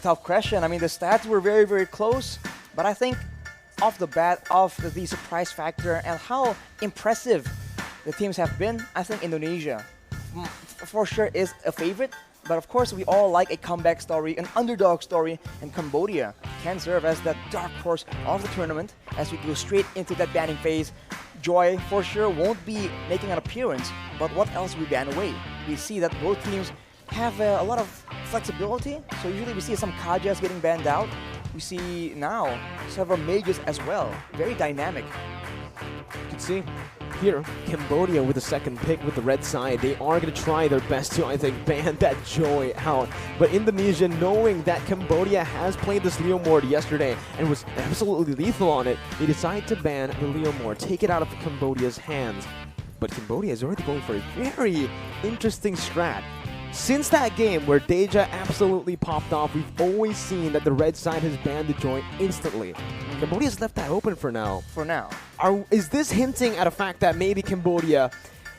tough question. I mean, the stats were very, very close, but I think off the bat, off the surprise factor and how impressive the teams have been, I think Indonesia for sure is a favorite. But of course, we all like a comeback story, an underdog story, and Cambodia can serve as that dark horse of the tournament as we go straight into that banning phase. Joy for sure won't be making an appearance, but what else we ban away? We see that both teams have a lot of flexibility, so usually we see some Kajas getting banned out. We see now several majors as well, very dynamic. You can see here, Cambodia with the second pick with the red side. They are going to try their best to, I think, ban that Joy out. But Indonesia, knowing that Cambodia has played this Leomord yesterday and was absolutely lethal on it, they decide to ban the Leomord, take it out of Cambodia's hands. But Cambodia is already going for a very interesting strat. Since that game where Deja absolutely popped off, we've always seen that the red side has banned the Joy instantly. Cambodia's left that open for now. Is this hinting at a fact that maybe Cambodia,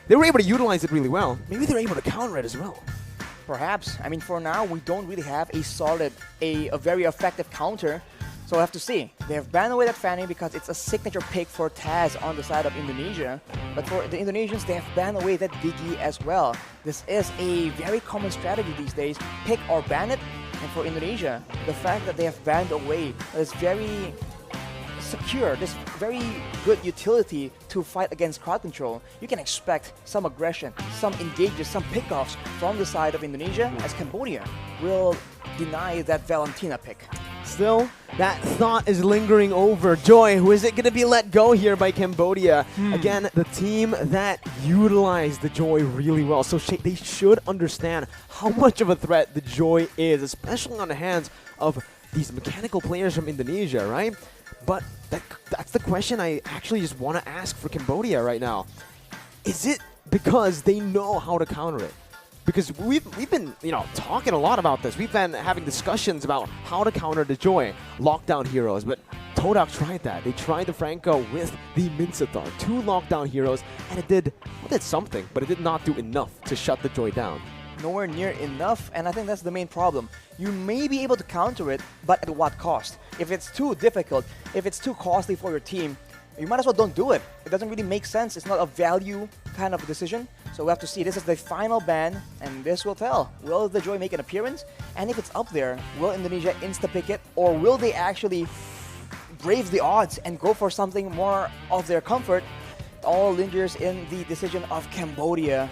they were able to utilize it really well. Maybe they're able to counter it as well. Perhaps. I mean, for now, we don't really have a solid, a very effective counter. So we'll have to see. They have banned away that Fanny because it's a signature pick for Taz on the side of Indonesia. But for the Indonesians, they have banned away that Diggy as well. This is a very common strategy these days. Pick or ban it. And for Indonesia, the fact that they have banned away is very secure, this very good utility to fight against crowd control. You can expect some aggression, some engages, some pickoffs from the side of Indonesia as Cambodia will deny that Valentina pick. Still, that thought is lingering over. Joy, who is it going to be let go here by Cambodia? Again, the team that utilized the Joy really well. So they should understand how much of a threat the Joy is, especially on the hands of these mechanical players from Indonesia, right? But that's the question I actually just want to ask for Cambodia right now. Is it because they know how to counter it? Because we've been, talking a lot about this. We've been having discussions about how to counter the Joy lockdown heroes. But Todak tried that. They tried the Franco with the Minsathar, 2 lockdown heroes, and it did something, but it did not do enough to shut the Joy down. Nowhere near enough, and I think that's the main problem. You may be able to counter it, but at what cost? If it's too difficult, if it's too costly for your team, you might as well don't do it. It doesn't really make sense. It's not a value kind of decision. So we have to see. This is the final ban, and this will tell. Will the Joy make an appearance? And if it's up there, will Indonesia insta-pick it? Or will they actually brave the odds and go for something more of their comfort? It all lingers in the decision of Cambodia.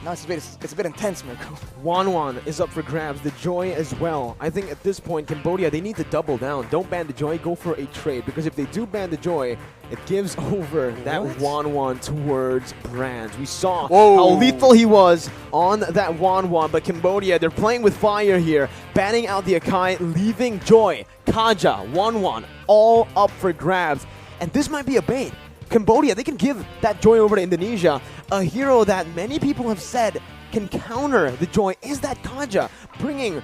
Now it's a bit intense, Mirko. Wanwan is up for grabs. The Joy as well. I think at this point, Cambodia, they need to double down. Don't ban the Joy. Go for a trade. Because if they do ban the Joy, it gives over that Wanwan towards Brands. We saw how lethal he was on that Wanwan. But Cambodia, they're playing with fire here. Banning out the Akai, leaving Joy, Kaja, Wanwan, all up for grabs. And this might be a bait. Cambodia, they can give that Joy over to Indonesia. A hero that many people have said can counter the Joy is that Kaja, bringing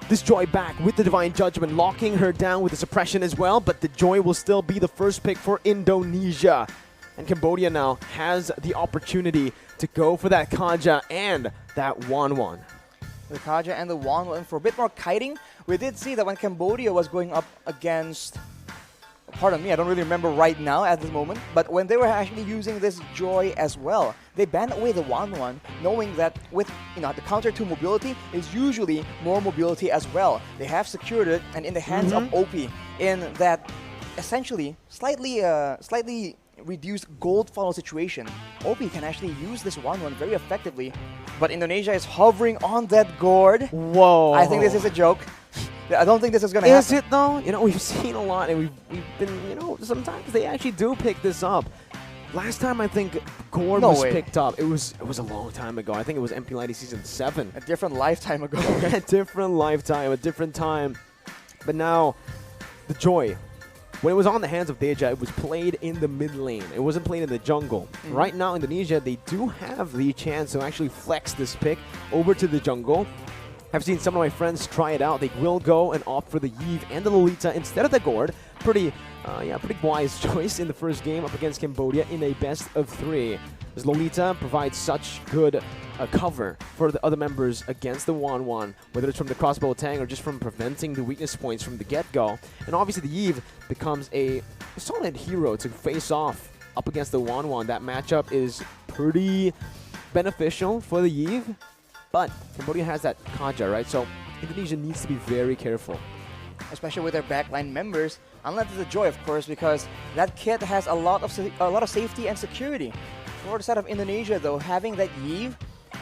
this Joy back with the Divine Judgment, locking her down with the suppression as well, but the Joy will still be the first pick for Indonesia. And Cambodia now has the opportunity to go for that Kaja and that Wanwan. The Kaja and the Wanwan for a bit more kiting. We did see that when Cambodia was going up against... Pardon me, I don't really remember right now at this moment, but when they were actually using this Joy as well, they banned away the Wanwan, knowing that with the counter to mobility is usually more mobility as well. They have secured it, and in the hands of OP, in that essentially slightly reduced gold funnel situation, OP can actually use this Wanwan very effectively. But Indonesia is hovering on that gourd. Whoa! I think this is a joke. I don't think this is going to happen. Is it though? We've seen a lot, and we've been, sometimes they actually do pick this up. Last time I think Gourd was picked up, it was a long time ago. I think it was MP Lighty Season 7. A different lifetime ago. A different lifetime, a different time. But now, the Joy. When it was on the hands of Deja, it was played in the mid lane. It wasn't played in the jungle. Right now, Indonesia, they do have the chance to actually flex this pick over to the jungle. I've seen some of my friends try it out. They will go and opt for the Yves and the Lolita instead of the Gourd. Pretty wise choice in the first game up against Cambodia in a best of 3. As Lolita provides such good cover for the other members against the 1-1, whether it's from the crossbow tang or just from preventing the weakness points from the get-go. And obviously the Eve becomes a solid hero to face off up against the 1-1. That matchup is pretty beneficial for the Eve, but Cambodia has that Kaja, right? So Indonesia needs to be very careful. Especially with their backline members, unless it's a Joy, of course, because that kit has a lot of safety and security. For the side of Indonesia, though, having that Yve,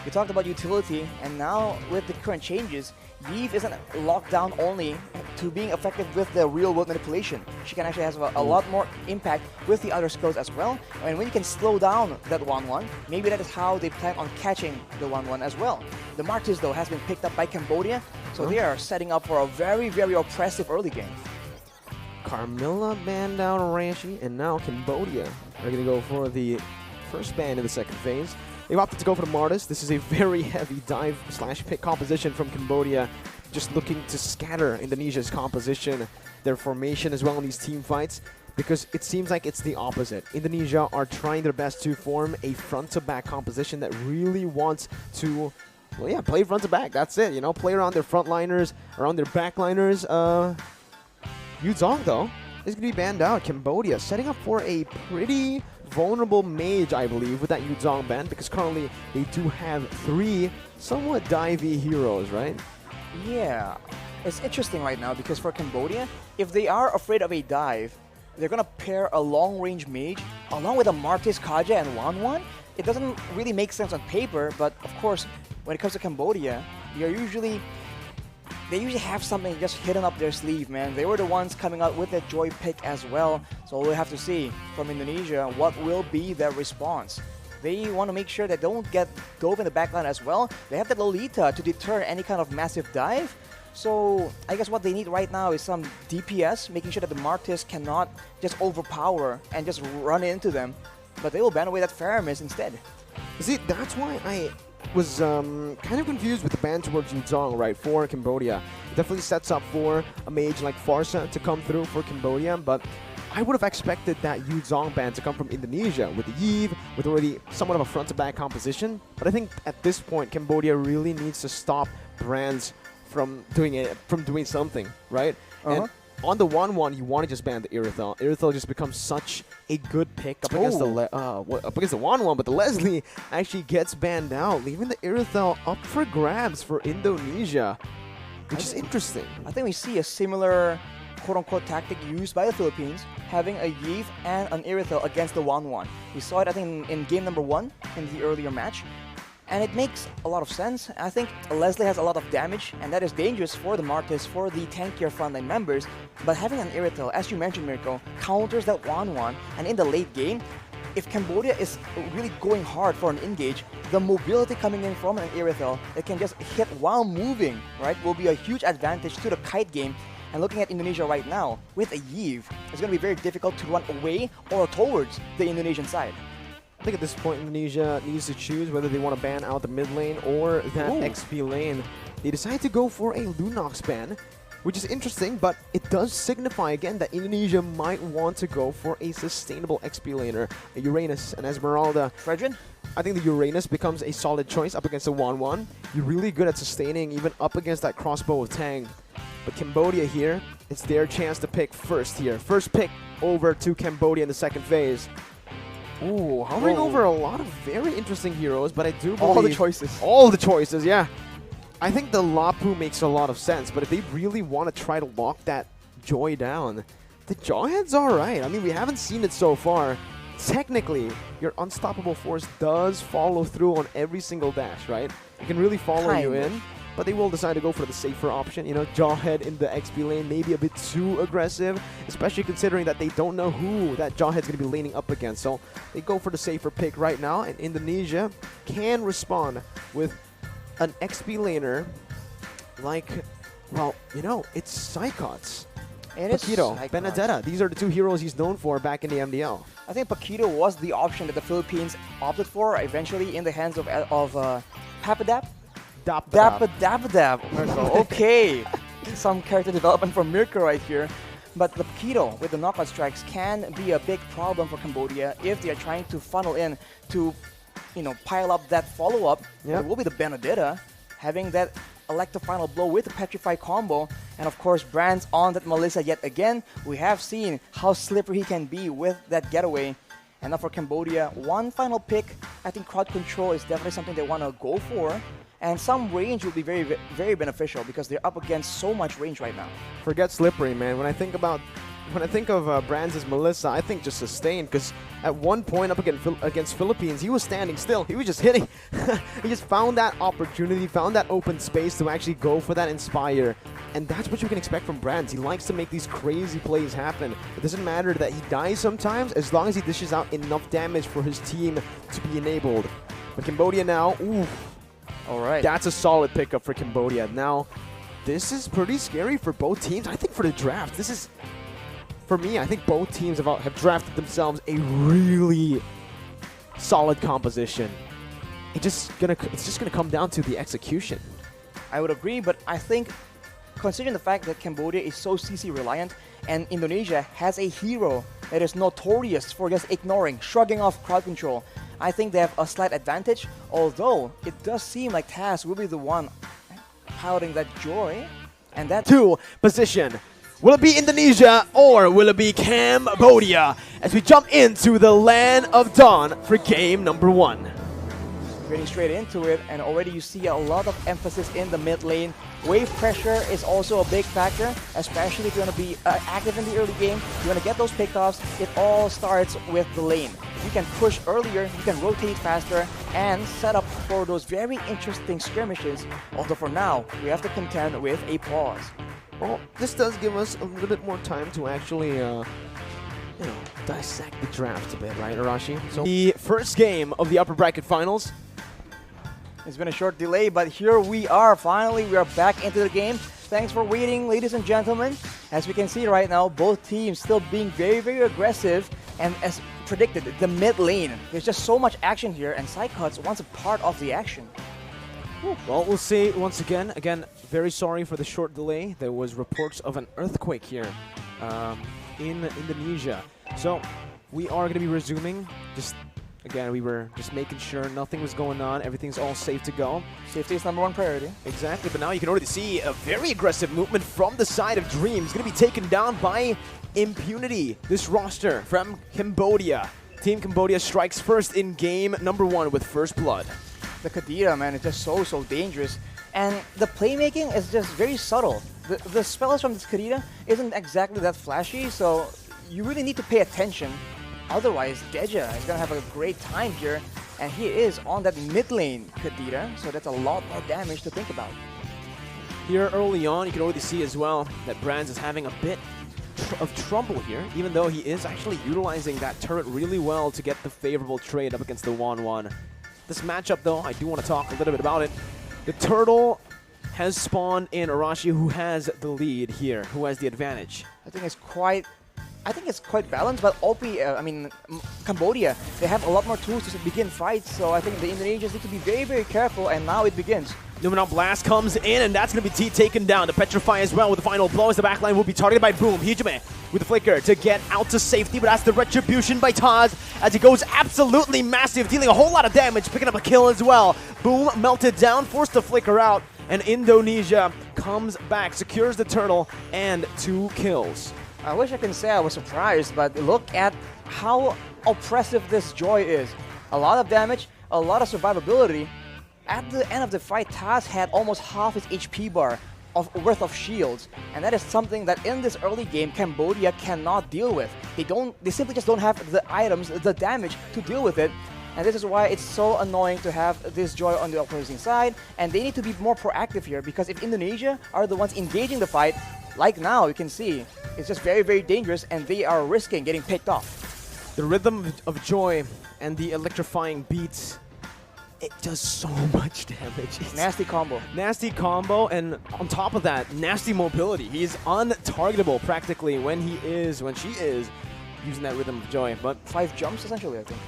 we talked about utility, and now with the current changes, Yve isn't locked down only to being effective with the real-world manipulation. She can actually have a lot more impact with the other skills as well. And when you can slow down that 1-1, maybe that is how they plan on catching the 1-1 as well. The Martyrs, though, has been picked up by Cambodia, so they are setting up for a very, very oppressive early game. Carmilla banned out Ranchi, and now Cambodia are going to go for the first ban in the second phase. They've opted to go for the Martis. This is a very heavy dive/pick composition from Cambodia, just looking to scatter Indonesia's composition, their formation as well in these team fights, because it seems like it's the opposite. Indonesia are trying their best to form a front-to-back composition that really wants to, well, yeah, play front-to-back. That's it, you know, play around their frontliners, around their backliners. Yu Zong, though, is going to be banned out. Cambodia setting up for a pretty vulnerable mage, I believe, with that Yu Zong ban, because currently they do have 3 somewhat divey heroes, right? Yeah, it's interesting right now because for Cambodia, if they are afraid of a dive, they're going to pair a long-range mage along with a Martis, Kaja, and 1-1. It doesn't really make sense on paper, but of course, when it comes to Cambodia, they usually have something just hidden up their sleeve, man. They were the ones coming out with that Joy pick as well. So we'll have to see from Indonesia what will be their response. They want to make sure that they don't get dove in the backline as well. They have the Lolita to deter any kind of massive dive. So I guess what they need right now is some DPS, making sure that the Martis cannot just overpower and just run into them. But they will ban away that Faramis instead. See, that's why I was kind of confused with the ban towards Yu Zong, right, for Cambodia. It definitely sets up for a mage like Farsa to come through for Cambodia, but I would have expected that Yu Zong ban to come from Indonesia with the Yve, with already somewhat of a front-to-back composition. But I think at this point, Cambodia really needs to stop brands from doing something, right? And on the 1-1, you want to just ban the Irithel. Irithel just becomes such a good pick up against the 1-1, but the Leslie actually gets banned out, leaving the Irithel up for grabs for Indonesia, which is interesting. I think we see a similar quote-unquote tactic used by the Philippines, having a Yve and an Irithel against the 1-1. We saw it, I think, in game number 1 in the earlier match. And it makes a lot of sense. I think Leslie has a lot of damage, and that is dangerous for the Martis, for the tankier frontline members. But having an Irithel, as you mentioned, Mirko, counters that 1-1, and in the late game, if Cambodia is really going hard for an engage, the mobility coming in from an Irithel that can just hit while moving, right, will be a huge advantage to the kite game. And looking at Indonesia right now, with a Yve, it's going to be very difficult to run away or towards the Indonesian side. I think at this point, Indonesia needs to choose whether they want to ban out the mid lane or that XP lane. They decide to go for a Lunox ban, which is interesting, but it does signify again that Indonesia might want to go for a sustainable XP laner, a Uranus, an Esmeralda. Fredrin? I think the Uranus becomes a solid choice up against the 1-1. You're really good at sustaining even up against that crossbow of Tang. But Cambodia here, it's their chance to pick first here. First pick over to Cambodia in the second phase. Ooh, hovering over a lot of very interesting heroes, but I do believe... All the choices. All the choices, yeah. I think the Lapu makes a lot of sense, but if they really want to try to lock that Joy down, the Jawhead's alright. I mean, we haven't seen it so far. Technically, your Unstoppable Force does follow through on every single dash, right? It can really follow you in. But they will decide to go for the safer option. You know, Jawhead in the XP lane may be a bit too aggressive, especially considering that they don't know who that Jawhead's going to be laning up against. So they go for the safer pick right now, and Indonesia can respond with an XP laner like, well, you know, it's Psychots. Paquito, Benedetta. These are the 2 heroes he's known for back in the MDL. I think Paquito was the option that the Philippines opted for eventually in the hands of Papadap. Dap. Okay. Some character development from Mirko right here. But the Paquito with the knockout strikes can be a big problem for Cambodia if they are trying to funnel in to pile up that follow-up. Yep. It will be the Benedetta having that electric final blow with the Petrify combo. And of course, Brands on that Melissa yet again. We have seen how slippery he can be with that getaway. And now for Cambodia, one final pick. I think crowd control is definitely something they want to go for. And some range will be very, very beneficial because they're up against so much range right now. Forget slippery, man. When I think of Brands as Melissa, I think just sustain, because at one point up against Philippines, he was standing still. He was just hitting. He just found that opportunity, found that open space to actually go for that Inspire. And that's what you can expect from Brands. He likes to make these crazy plays happen. It doesn't matter that he dies sometimes, as long as he dishes out enough damage for his team to be enabled. But Cambodia now, ooh. All right. That's a solid pickup for Cambodia. Now, this is pretty scary for both teams. I think for the draft, this is... For me, I think both teams have drafted themselves a really solid composition. It's just gonna come down to the execution. I would agree, but I think considering the fact that Cambodia is so CC reliant and Indonesia has a hero that is notorious for just ignoring, shrugging off crowd control, I think they have a slight advantage, although it does seem like Taz will be the one piloting that Joy, and that two position. Will it be Indonesia or will it be Cambodia as we jump into the land of dawn for game number 1? Getting straight into it, and already you see a lot of emphasis in the mid lane. Wave pressure is also a big factor, especially if you want to be active in the early game. You want to get those pickoffs. It all starts with the lane. You can push earlier, you can rotate faster, and set up for those very interesting skirmishes. Although for now, we have to contend with a pause. Well, this does give us a little bit more time to actually, dissect the draft a bit, right, Arashi? So the first game of the upper bracket finals. It's been a short delay, but here we are. Finally, we are back into the game. Thanks for waiting, ladies and gentlemen. As we can see right now, both teams still being very, very aggressive. And as predicted, the mid lane, there's just so much action here, and Psycuts wants a part of the action. Well, we'll see once again. Again, very sorry for the short delay. There was reports of an earthquake here in Indonesia. So we are going to be resuming. Again, we were just making sure nothing was going on. Everything's all safe to go. Safety is #1 priority. Exactly, but now you can already see a very aggressive movement from the side of Dreams. Going to be taken down by Impunity. This roster from Cambodia. Team Cambodia strikes first in game number 1 with first blood. The Kadira, man, is just so dangerous. And the playmaking is just very subtle. The spells from this Kadira isn't exactly that flashy, so you really need to pay attention. Otherwise, Deja is going to have a great time here, and he is on that mid lane Kadira, so that's a lot more damage to think about. Here early on, you can already see as well that Brands is having a bit of trouble here, even though he is actually utilizing that turret really well to get the favorable trade up against the 1-1. This matchup, though, I do want to talk a little bit about it. The turtle has spawned in Arashi, who has the lead here, who has the advantage. I think it's quite balanced, but Cambodia, they have a lot more tools to begin fights, so I think the Indonesians need to be very, very careful, and now it begins. Numenal Blast comes in, and that's going to be taken down. The Petrify as well with the final blow as the backline will be targeted by Boom. Hijime with the flicker to get out to safety, but that's the retribution by Taz as he goes absolutely massive, dealing a whole lot of damage, picking up a kill as well. Boom melted down, forced the flicker out, and Indonesia comes back, secures the turtle, and 2 kills. I wish I can say I was surprised, but look at how oppressive this Joy is. A lot of damage, a lot of survivability. At the end of the fight, Taz had almost half his HP bar worth of shields, and that is something that in this early game Cambodia cannot deal with. They simply just don't have the items, the damage to deal with it, and this is why it's so annoying to have this Joy on the opposing side, and they need to be more proactive here, because if Indonesia are the ones engaging the fight, like now you can see, it's just very, very dangerous, and they are risking getting picked off. The rhythm of Joy and the electrifying beats, it does so much damage. It's nasty combo. Nasty combo, and on top of that, nasty mobility. He's untargetable practically when she is using that rhythm of Joy. But 5 jumps essentially, I think.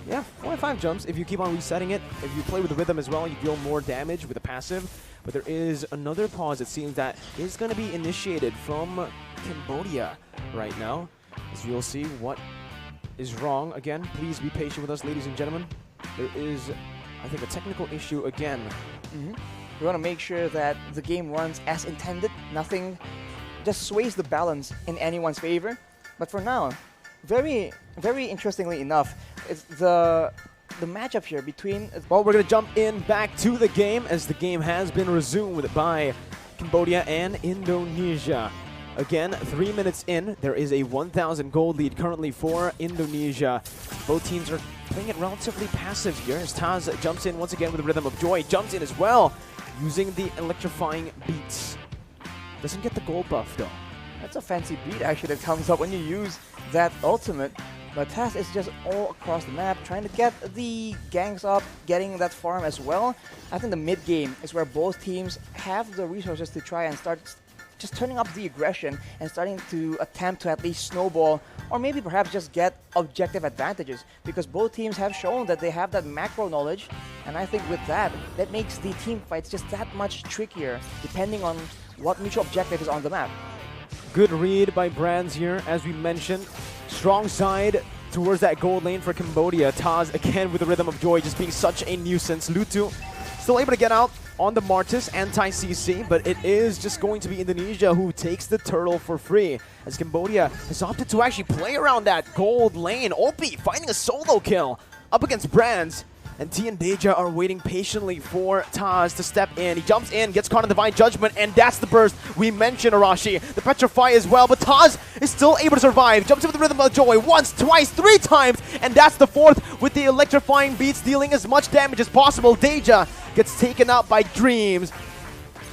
Yeah, 4 or 5 jumps. If you keep on resetting it, if you play with the rhythm as well, you deal more damage with the passive. But there is another pause, it seems, that is going to be initiated from Cambodia right now. As you'll see what is wrong. Again, please be patient with us, ladies and gentlemen. there is, I think, a technical issue again. We want to make sure that the game runs as intended. Nothing just sways the balance in anyone's favor. But for now, very interestingly enough, it's the matchup here between... Well, we're going to jump in back to the game as the game has been resumed by Cambodia and Indonesia. Again, 3 minutes in, there is a 1,000 gold lead currently for Indonesia. Both teams are playing it relatively passive here as Taz jumps in once again with the Rhythm of Joy. Jumps in as well, using the electrifying beats. Doesn't get the gold buff though. That's a fancy beat actually that comes up when you use that ultimate. But Taz is just all across the map, trying to get the ganks up, getting that farm as well. I think the mid game is where both teams have the resources to try and start just turning up the aggression and starting to attempt to at least snowball or maybe perhaps just get objective advantages, because both teams have shown that they have that macro knowledge, and I think with that makes the team fights just that much trickier depending on what mutual objective is on the map. Good read by Brands here, as we mentioned. Strong side towards that gold lane for Cambodia. Taz again with the Rhythm of Joy just being such a nuisance. Lutu still able to get out on the Martis anti-CC, but it is just going to be Indonesia who takes the turtle for free, as Cambodia has opted to actually play around that gold lane. Opie finding a solo kill up against Brands, and T and Deja are waiting patiently for Taz to step in. He jumps in, gets caught in Divine Judgment, and that's the burst we mentioned, Arashi. The Petrify as well, but Taz is still able to survive. Jumps in with the Rhythm of Joy once, twice, 3 times, and that's the 4th with the electrifying beats, dealing as much damage as possible. Deja gets taken out by Dreams.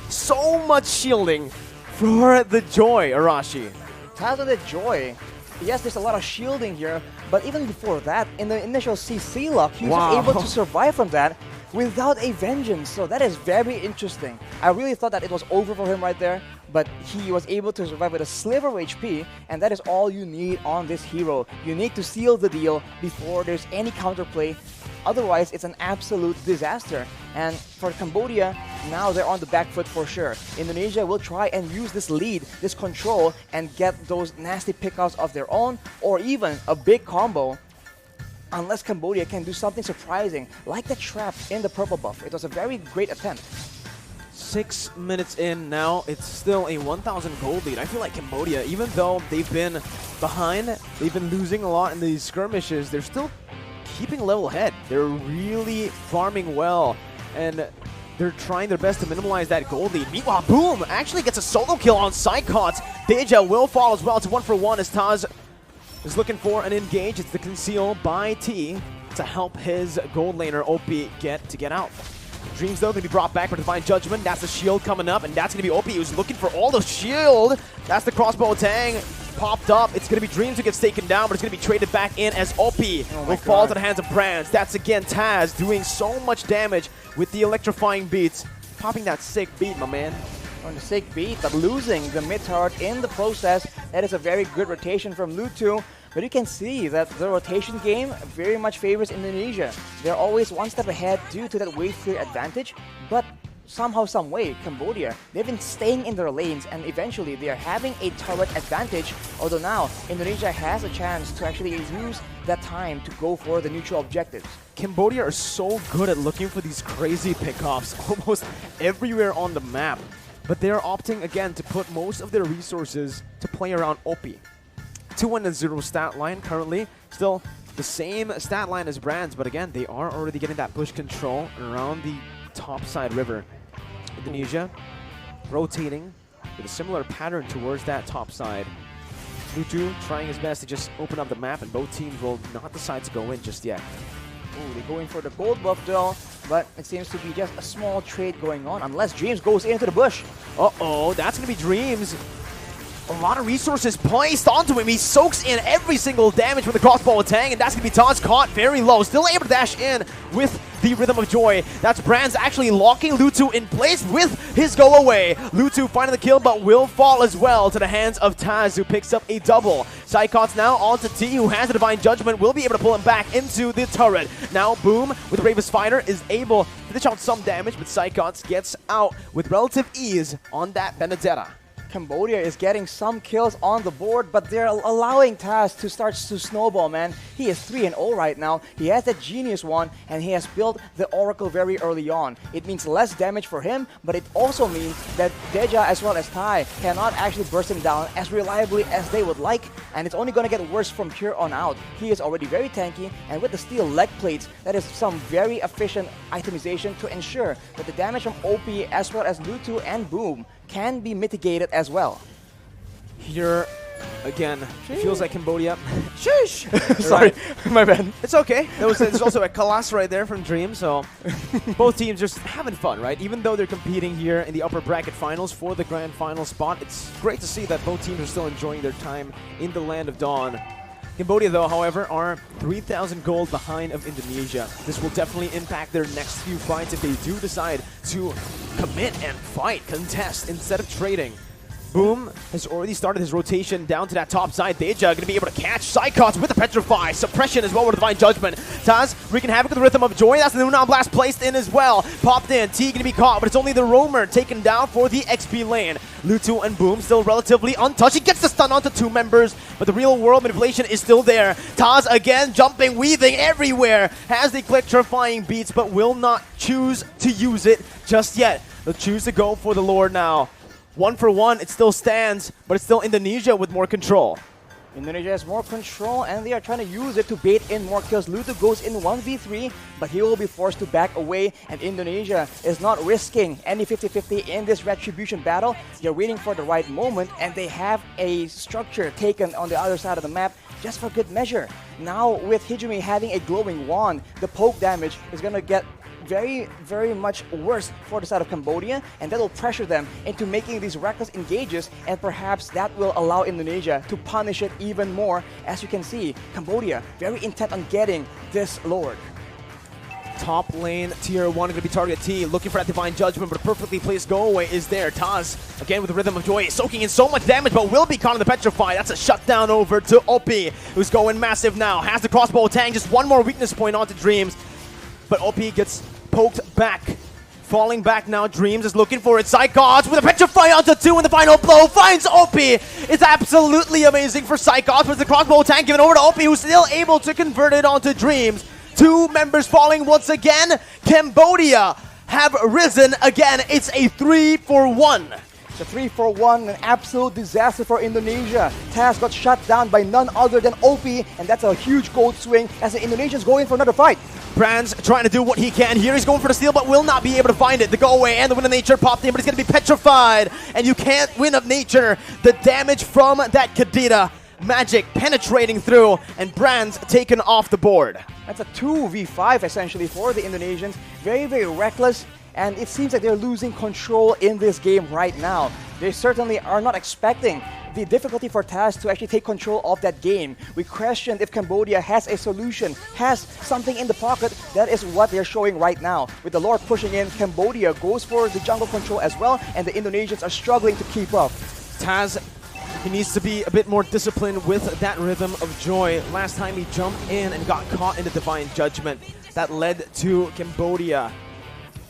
So much shielding for the Joy, Arashi. Taz with the Joy. Yes, there's a lot of shielding here, but even before that, in the initial CC lock, he was able to survive from that without a vengeance. So that is very interesting. I really thought that it was over for him right there, but he was able to survive with a sliver of HP, and that is all you need on this hero. You need to seal the deal before there's any counterplay. Otherwise, it's an absolute disaster. And for Cambodia, now they're on the back foot for sure. Indonesia will try and use this lead, this control, and get those nasty pickoffs of their own, or even a big combo, unless Cambodia can do something surprising, like the trap in the purple buff. It was a very great attempt. 6 minutes in now, it's still a 1,000 gold lead. I feel like Cambodia, even though they've been behind, they've been losing a lot in these skirmishes, they're still keeping level head. They're really farming well, and they're trying their best to minimize that gold lead. Meanwhile, Boom actually gets a solo kill on Psychots. Deja will fall as well. It's 1-for-1 as Taz is looking for an engage. It's the conceal by T to help his gold laner OP get out. Dreams, though, going to be brought back for Divine Judgment. That's the shield coming up, and that's going to be OP who's looking for all the shield. That's the crossbow tang popped up. It's going to be Dreams who gets taken down, but it's going to be traded back in as OP will fall to the hands of Brands. That's again Taz doing so much damage with the electrifying beats. Popping that sick beat, my man. On the sick beat, but losing the mid turret in the process. That is a very good rotation from Lutu. But you can see that the rotation game very much favors Indonesia. They're always one step ahead due to that wave clear advantage, but somehow, some way, Cambodia, they've been staying in their lanes, and eventually they are having a turret advantage, although now Indonesia has a chance to actually use that time to go for the neutral objectives. Cambodia are so good at looking for these crazy pickoffs almost everywhere on the map, but they're opting again to put most of their resources to play around OP. 2-0 stat line currently, still the same stat line as Brands, but again, they are already getting that push control around the topside river. Indonesia rotating with a similar pattern towards that top side. Lutu trying his best to just open up the map, and both teams will not decide to go in just yet. Ooh, they're going for the gold buff though, but it seems to be just a small trade going on, unless Dreams goes into the bush. Uh-oh, that's going to be Dreams. A lot of resources placed onto him. He soaks in every single damage from the crossbow tang, and that's going to be Taz caught very low. Still able to dash in with the Rhythm of Joy. That's Brands actually locking Lutu in place with his go away. Lutu finding the kill, but will fall as well to the hands of Taz, who picks up a double. Psychots now onto T, who has the Divine Judgment, will be able to pull him back into the turret. Now Boom with Bravest Fighter is able to dish out some damage, but Psychots gets out with relative ease on that Benedetta. Cambodia is getting some kills on the board, but they're allowing Taz to start to snowball, man. He is 3-0 right now. He has that genius one, and he has built the Oracle very early on. It means less damage for him, but it also means that Deja as well as Tai cannot actually burst him down as reliably as they would like, and it's only going to get worse from here on out. He is already very tanky, and with the steel leg plates, that is some very efficient itemization to ensure that the damage from OP as well as Lutu and Boom can be mitigated as well. Here, again, it feels like Cambodia. Sheesh! Sorry, my bad. It's okay. There's also a Kalas right there from Dream, so both teams just having fun, right? Even though they're competing here in the upper bracket finals for the grand final spot, it's great to see that both teams are still enjoying their time in the Land of Dawn. Cambodia, though, however, are 3,000 gold behind of Indonesia. This will definitely impact their next few fights if they do decide to commit and fight, contest, instead of trading. Boom has already started his rotation down to that top side. Deja going to be able to catch Psychots with the Petrify. Suppression as well with Divine Judgment. Taz wreaking havoc with the Rhythm of Joy. That's the Nunan Blast placed in as well. Popped in. T going to be caught, but it's only the Roamer taken down for the XP lane. Lutu and Boom still relatively untouched. He gets the stun onto two members, but the real world manipulation is still there. Taz again jumping, weaving everywhere. Has the electrifying beats, but will not choose to use it just yet. They'll choose to go for the Lord now. 1 for 1, it still stands, but it's still Indonesia with more control. Indonesia has more control, and they are trying to use it to bait in more kills. Lutu goes in 1v3, but he will be forced to back away, and Indonesia is not risking any 50-50 in this retribution battle. They're waiting for the right moment, and they have a structure taken on the other side of the map just for good measure. Now, with Hijumi having a glowing wand, the poke damage is going to get very, very much worse for the side of Cambodia, and that will pressure them into making these reckless engages, and perhaps that will allow Indonesia to punish it even more. As you can see, Cambodia very intent on getting this Lord. Top lane, tier 1 going to be target T, looking for that Divine Judgment, but a perfectly placed go away is there. Taz, again with the Rhythm of Joy, soaking in so much damage, but will be caught in the Petrify. That's a shutdown over to OP, who's going massive now. Has the crossbow tang, just one more weakness point onto Dreams, but OP gets poked back. Falling back now, Dreams is looking for it. Psychots with a Petrify onto 2, and the final blow finds OP. It's absolutely amazing for Psychots, but the crossbow tank given over to OP, who's still able to convert it onto Dreams. 2 members falling once again. Cambodia have risen again. It's a 3 for 1. It's a 3 for 1, an absolute disaster for Indonesia. Taz got shut down by none other than OP, and that's a huge gold swing as the Indonesians go in for another fight. Brands trying to do what he can here. He's going for the steal, but will not be able to find it. The go away and the Wind of Nature popped in, but he's going to be petrified. And you can't Wind of Nature. The damage from that Kadita magic penetrating through, and Brands taken off the board. That's a 2v5 essentially for the Indonesians. Very, very reckless, and it seems like they're losing control in this game right now. They certainly are not expecting the difficulty for Taz to actually take control of that game. We questioned if Cambodia has a solution, has something in the pocket. That is what they're showing right now. With the Lord pushing in, Cambodia goes for the jungle control as well, and the Indonesians are struggling to keep up. Taz, he needs to be a bit more disciplined with that Rhythm of Joy. Last time he jumped in and got caught in the Divine Judgment. That led to Cambodia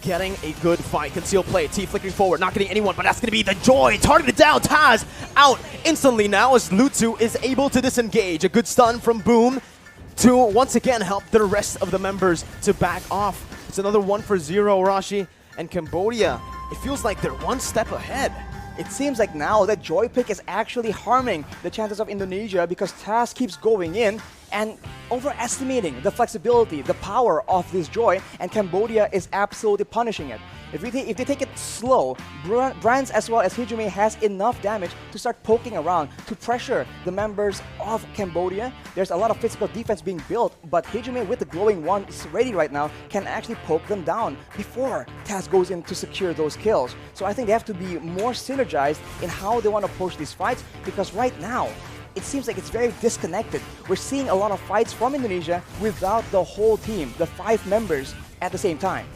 getting a good fight. Concealed play, T flickering forward, not getting anyone, but that's going to be the Joy. Targeted down, Taz out instantly now as Lutu is able to disengage. A good stun from Boom to once again help the rest of the members to back off. It's another 1 for 0, Rashi. And Cambodia, it feels like they're one step ahead. It seems like now that Joy pick is actually harming the chances of Indonesia because Taz keeps going in and overestimating the flexibility, the power of this Joy, and Cambodia is absolutely punishing it. If they take it slow, Brands as well as Hijumi has enough damage to start poking around to pressure the members of Cambodia. There's a lot of physical defense being built, but Hijumi with the glowing wand is ready right now, can actually poke them down before Taz goes in to secure those kills. So I think they have to be more synergized in how they want to approach these fights, because right now, it seems like it's very disconnected. We're seeing a lot of fights from Indonesia without the whole team, the 5 members at the same time.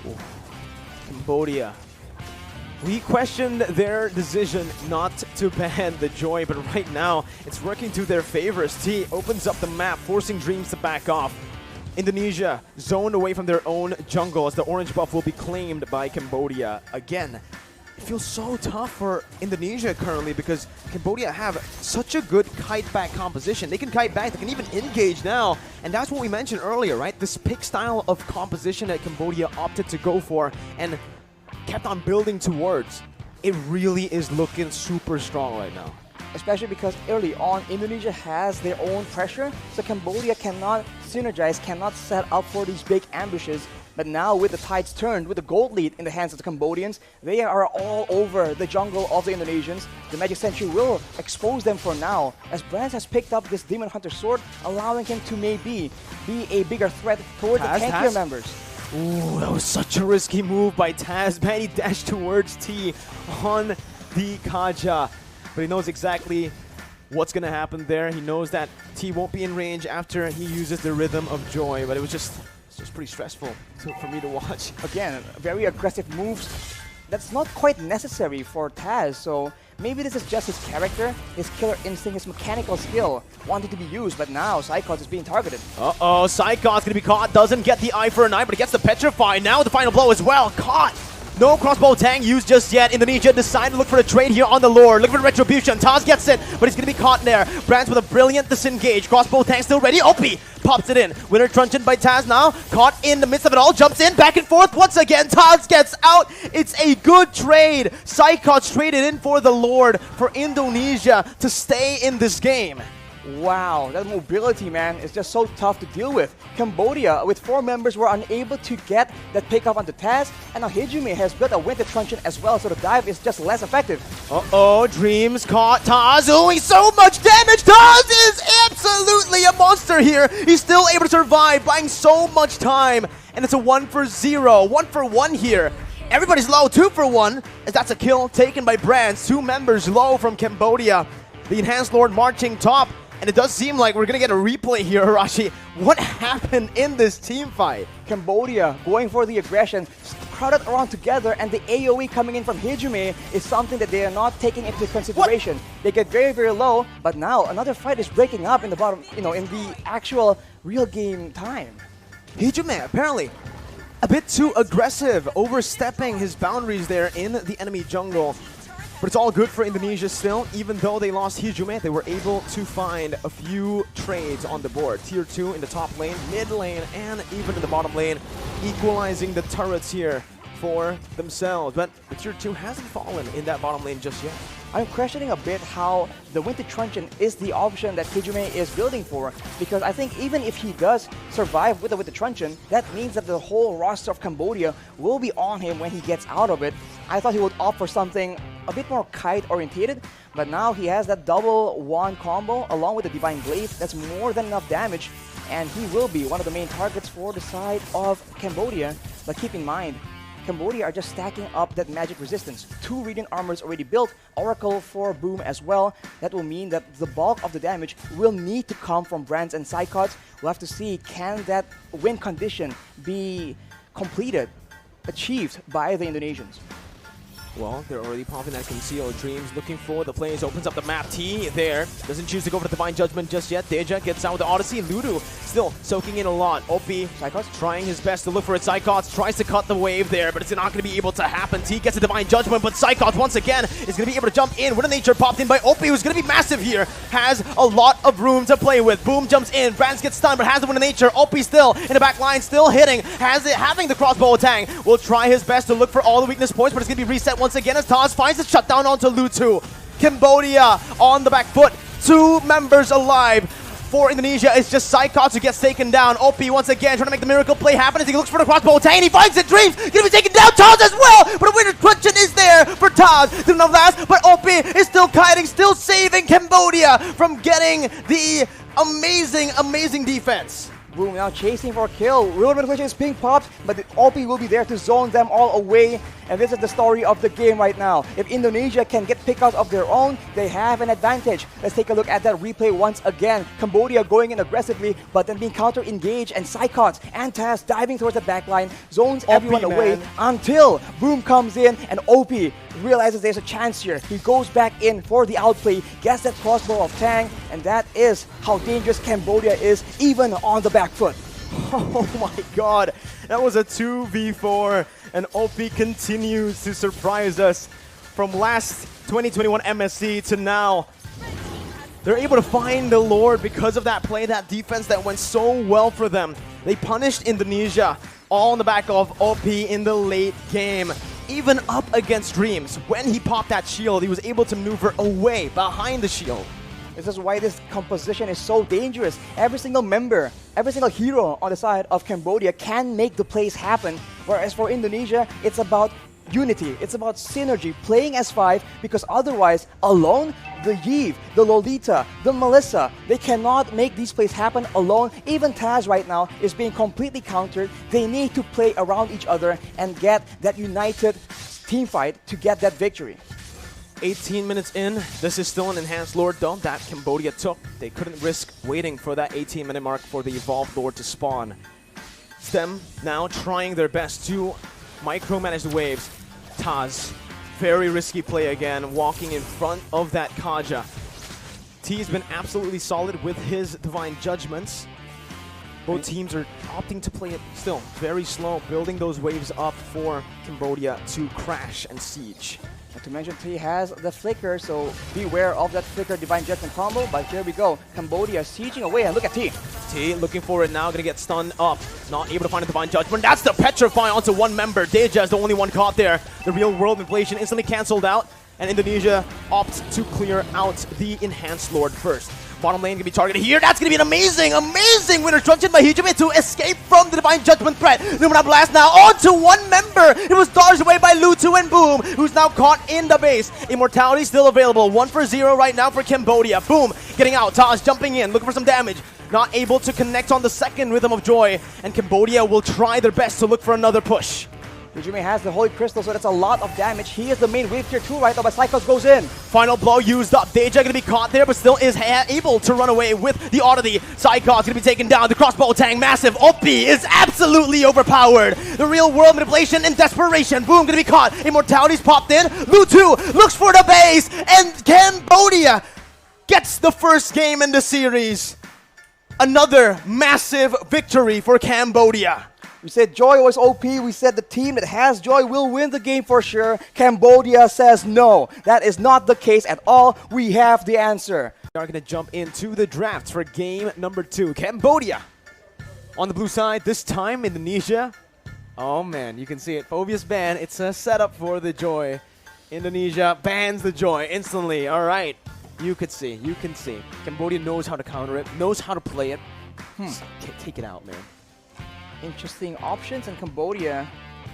Ooh. Cambodia. We questioned their decision not to ban the Joy, but right now it's working to their favor as T opens up the map, forcing Dreams to back off. Indonesia zoned away from their own jungle as the orange buff will be claimed by Cambodia. Again, it feels so tough for Indonesia currently because Cambodia have such a good kite back composition. They can kite back, they can even engage now. And that's what we mentioned earlier, right? This pick style of composition that Cambodia opted to go for and kept on building towards. It really is looking super strong right now. Especially because early on, Indonesia has their own pressure, so Cambodia cannot synergize, cannot set up for these big ambushes. But now with the tides turned, with the gold lead in the hands of the Cambodians, they are all over the jungle of the Indonesians. The Magic Century will expose them for now, as Brands has picked up this Demon Hunter sword, allowing him to maybe be a bigger threat toward the tankier members. Ooh, that was such a risky move by Taz. Man, he dashed towards T on the Kaja. But he knows exactly what's going to happen there. He knows that T won't be in range after he uses the Rhythm of Joy. But it's just pretty stressful for me to watch. Again, very aggressive moves. That's not quite necessary for Taz. So maybe this is just his character, his killer instinct, his mechanical skill wanted to be used. But now Psychos is being targeted. Uh-oh, Psychos going to be caught. Doesn't get the eye for an eye, but he gets the Petrify. Now the final blow as well. Caught. No crossbow tang used just yet. Indonesia decided to look for a trade here on the Lord. Look for Retribution. Taz gets it, but he's going to be caught there. Brands with a brilliant disengage. Crossbow tang still ready. OP pops it in. Winner truncheon by Taz now. Caught in the midst of it all. Jumps in. Back and forth once again. Taz gets out. It's a good trade. Psychots traded in for the Lord for Indonesia to stay in this game. Wow, that mobility, man, is just so tough to deal with. Cambodia, with 4 members, were unable to get that pick up onto Taz, and now Hijume has built a winter truncheon as well, so the dive is just less effective. Uh-oh, Dreams caught Taz doing so much damage. Taz is absolutely a monster here. He's still able to survive, buying so much time, and it's a 1-for-0, 1-for-1 here. Everybody's low, 2-for-1, as that's a kill taken by Brands. 2 members low from Cambodia. The Enhanced Lord marching top. And it does seem like we're going to get a replay here, Hirashi. What happened in this team fight? Cambodia going for the aggression, crowded around together, and the AoE coming in from Hijume is something that they are not taking into consideration. What? They get very, very low, but now another fight is breaking up in the bottom, in the actual real game time. Hijume, apparently, a bit too aggressive, overstepping his boundaries there in the enemy jungle. But it's all good for Indonesia still. Even though they lost Hijume, they were able to find a few trades on the board. Tier 2 in the top lane, mid lane, and even in the bottom lane, equalizing the turrets here for themselves. But the Tier 2 hasn't fallen in that bottom lane just yet. I'm questioning a bit how the Winter Truncheon is the option that Hijume is building for, because I think even if he does survive with the Winter Truncheon, that means that the whole roster of Cambodia will be on him when he gets out of it. I thought he would opt for something a bit more kite-orientated, but now he has that double wand combo along with the Divine Blade. That's more than enough damage, and he will be one of the main targets for the side of Cambodia. But keep in mind, Cambodia are just stacking up that magic resistance. 2 Radiant Armors already built, Oracle for Boom as well. That will mean that the bulk of the damage will need to come from Brands and Psychots. We'll have to see, can that win condition be completed, achieved by the Indonesians? Well, they're already popping that Conceal. Dreams looking for the plays, opens up the map. T there, doesn't choose to go for the Divine Judgment just yet. Deja gets out with the Odyssey. Ludu still soaking in a lot. OP, Psychots trying his best to look for it. Psychots tries to cut the wave there, but it's not going to be able to happen. T gets a Divine Judgment, but Psychots once again is going to be able to jump in. Winter Nature popped in by OP, who's going to be massive here. Has a lot of room to play with. Boom jumps in. Brands gets stunned, but has the Winter Nature. OP still in the back line, still hitting. Has it, having the crossbow tang. Will try his best to look for all the weakness points, but it's going to be reset once again as Taz finds the shutdown onto Lutu. Cambodia on the back foot. 2 members alive. For Indonesia, it's just Psychots who gets taken down. OP once again trying to make the miracle play happen as he looks for the crossbow tang. He finds it. Dreams gonna be taken down. Taz as well, but a Winter Truncheon is there for Taz. Didn't know last, but OP is still kiting, still saving Cambodia from getting the amazing defense. Boom now chasing for a kill. Real Revolution is being popped, but the OP will be there to zone them all away. And this is the story of the game right now. If Indonesia can get pick out of their own, they have an advantage. Let's take a look at that replay once again. Cambodia going in aggressively, but then being counter-engaged, and Psychots and Taz diving towards the backline, zones everyone away until Boom comes in and OP realizes there's a chance here. He goes back in for the outplay, gets that crossbow of Tang, and that is how dangerous Cambodia is, even on the back foot. Oh my god, that was a 2v4, and OP continues to surprise us from last 2021 MSC to now. They're able to find the Lord because of that play, that defense that went so well for them. They punished Indonesia, all on the back of OP in the late game. Even up against Dreams, when he popped that shield, he was able to maneuver away behind the shield. This is why this composition is so dangerous. Every single member, every single hero on the side of Cambodia can make the plays happen. Whereas for Indonesia, it's about unity, it's about synergy, playing as 5, because otherwise, alone, the Yves, the Lolita, the Melissa, they cannot make these plays happen alone. Even Taz right now is being completely countered. They need to play around each other and get that united team fight to get that victory. 18 minutes in, this is still an enhanced Lord though that Cambodia took. They couldn't risk waiting for that 18-minute mark for the evolved Lord to spawn. Stem now trying their best to micromanage the waves. Taz, very risky play again, walking in front of that Kaja. T's been absolutely solid with his Divine Judgments. Both teams are opting to play it still very slow, building those waves up for Cambodia to crash and siege. Not to mention, T has the flicker, so beware of that flicker Divine Judgment combo. But here we go, Cambodia sieging away, and look at T. T looking for it now, gonna get stunned up. Not able to find a Divine Judgment. That's the Petrify onto one member. Deja is the only one caught there. The real world inflation instantly cancelled out, and Indonesia opts to clear out the Enhanced Lord first. Bottom lane gonna be targeted here. That's gonna be an amazing winner structured by Hijime to escape from the Divine Judgment threat. Lumina Blast now onto one member. It was dodged away by Lutu and Boom, who's now caught in the base. Immortality still available. 1 for 0 right now for Cambodia. Boom, getting out. Taz jumping in, looking for some damage. Not able to connect on the second Rhythm of Joy, and Cambodia will try their best to look for another push. Hijime has the Holy Crystal, so that's a lot of damage. He is the main wave tier 2 right now, but Cycles goes in. Final blow used up. Deja gonna be caught there, but still is able to run away with the oddity. Psychos gonna be taken down. The crossbow tang, massive. OP is absolutely overpowered. The real world manipulation and desperation. Boom, gonna be caught. Immortality's popped in. Lutu looks for the base, and Cambodia gets the first game in the series. Another massive victory for Cambodia. We said Joy was OP. We said the team that has Joy will win the game for sure. Cambodia says no. That is not the case at all. We have the answer. We are going to jump into the draft for game number 2. Cambodia on the blue side. This time, Indonesia. Oh man, you can see it. Phobia's ban. It's a setup for the Joy. Indonesia bans the Joy instantly. All right. You can see. Cambodia knows how to counter it, knows how to play it. Take it out, man. Interesting options in Cambodia.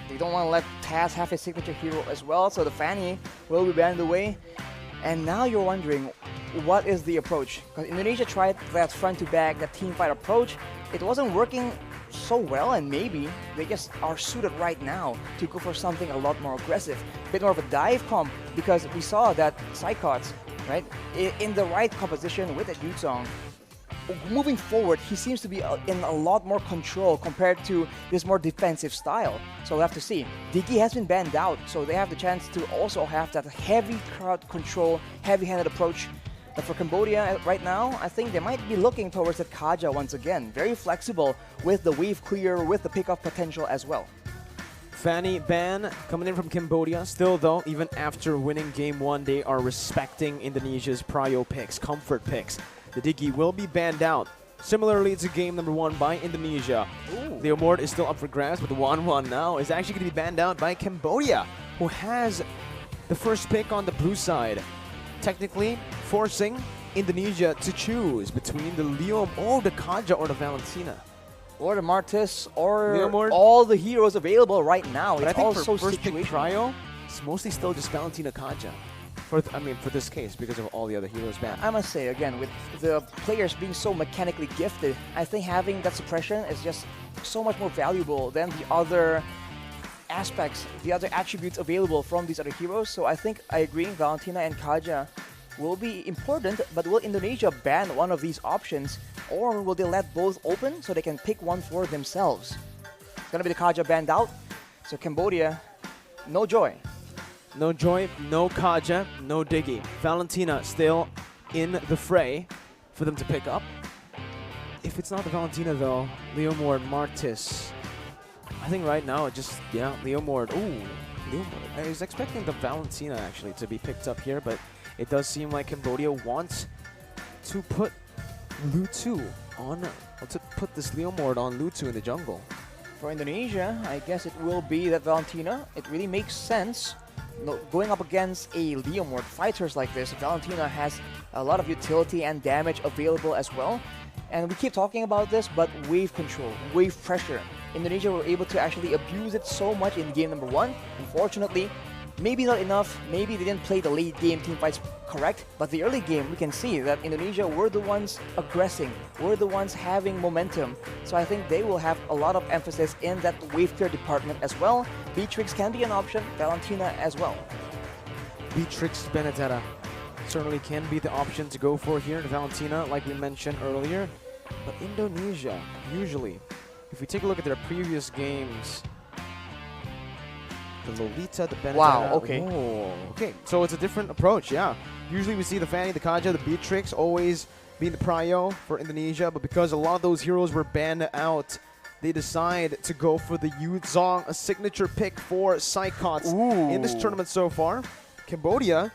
They don't want to let Taz have his signature hero as well, so the Fanny will be banned away. And now you're wondering, what is the approach? Because Indonesia tried that front-to-back, that team fight approach. It wasn't working so well, and maybe they just are suited right now to go for something a lot more aggressive. A bit more of a dive comp, because we saw that Psychots, right, in the right composition with that Yuzong. Moving forward, he seems to be in a lot more control compared to this more defensive style. So we'll have to see. Diggy has been banned out, so they have the chance to also have that heavy crowd control, heavy-handed approach. But for Cambodia right now, I think they might be looking towards the Kaja once again. Very flexible with the wave clear, with the pickoff potential as well. Fanny ban coming in from Cambodia. Still though, even after winning game 1, they are respecting Indonesia's prio picks, comfort picks. The Diggy will be banned out. Similarly to game number 1 by Indonesia. The award is still up for grabs, but the 1-1 now is actually going to be banned out by Cambodia, who has the first pick on the blue side. Technically forcing Indonesia to choose between the Leom or the Kaja or the Valentina. Or the Martis, or Leomord. all the heroes available right now. But it's I think also for first pick situational. trio, it's mostly still just Valentina Kaja. For this case, because of all the other heroes banned. I must say, again, with the players being so mechanically gifted, I think having that suppression is just so much more valuable than the other aspects, the other attributes available from these other heroes. So I think I agree, Valentina and Kaja will be important, but will Indonesia ban one of these options, or will they let both open so they can pick one for themselves? It's gonna be the Kaja banned out, so Cambodia, no Joy. No Joy, no Kaja, no Diggy. Valentina still in the fray for them to pick up. If it's not the Valentina though, Leomord, Martis. I think right now it just, Leomord. Ooh, I was expecting the Valentina actually to be picked up here, but it does seem like Cambodia wants to put Lutu on, to put this Leomord on Lutu in the jungle. For Indonesia, I guess it will be that Valentina. It really makes sense. No, going up against a Leomord, fighters like this, Valentina has a lot of utility and damage available as well. And we keep talking about this, but wave control, wave pressure. Indonesia were able to actually abuse it so much in game number 1. Unfortunately, maybe not enough, maybe they didn't play the late game team fights correct, but the early game we can see that Indonesia were the ones aggressing, were the ones having momentum. So I think they will have a lot of emphasis in that wave clear department as well. Beatrix can be an option, Valentina as well. Beatrix Benedetta certainly can be the option to go for here. Valentina, like we mentioned earlier. But Indonesia, usually, if we take a look at their previous games, the Lolita, the Benedetta. Wow, okay. Oh, okay, so it's a different approach, yeah. Usually we see the Fanny, the Kaja, the Beatrix always being the prio for Indonesia, but because a lot of those heroes were banned out, they decide to go for the Yu Zong, a signature pick for Psychots in this tournament so far. Cambodia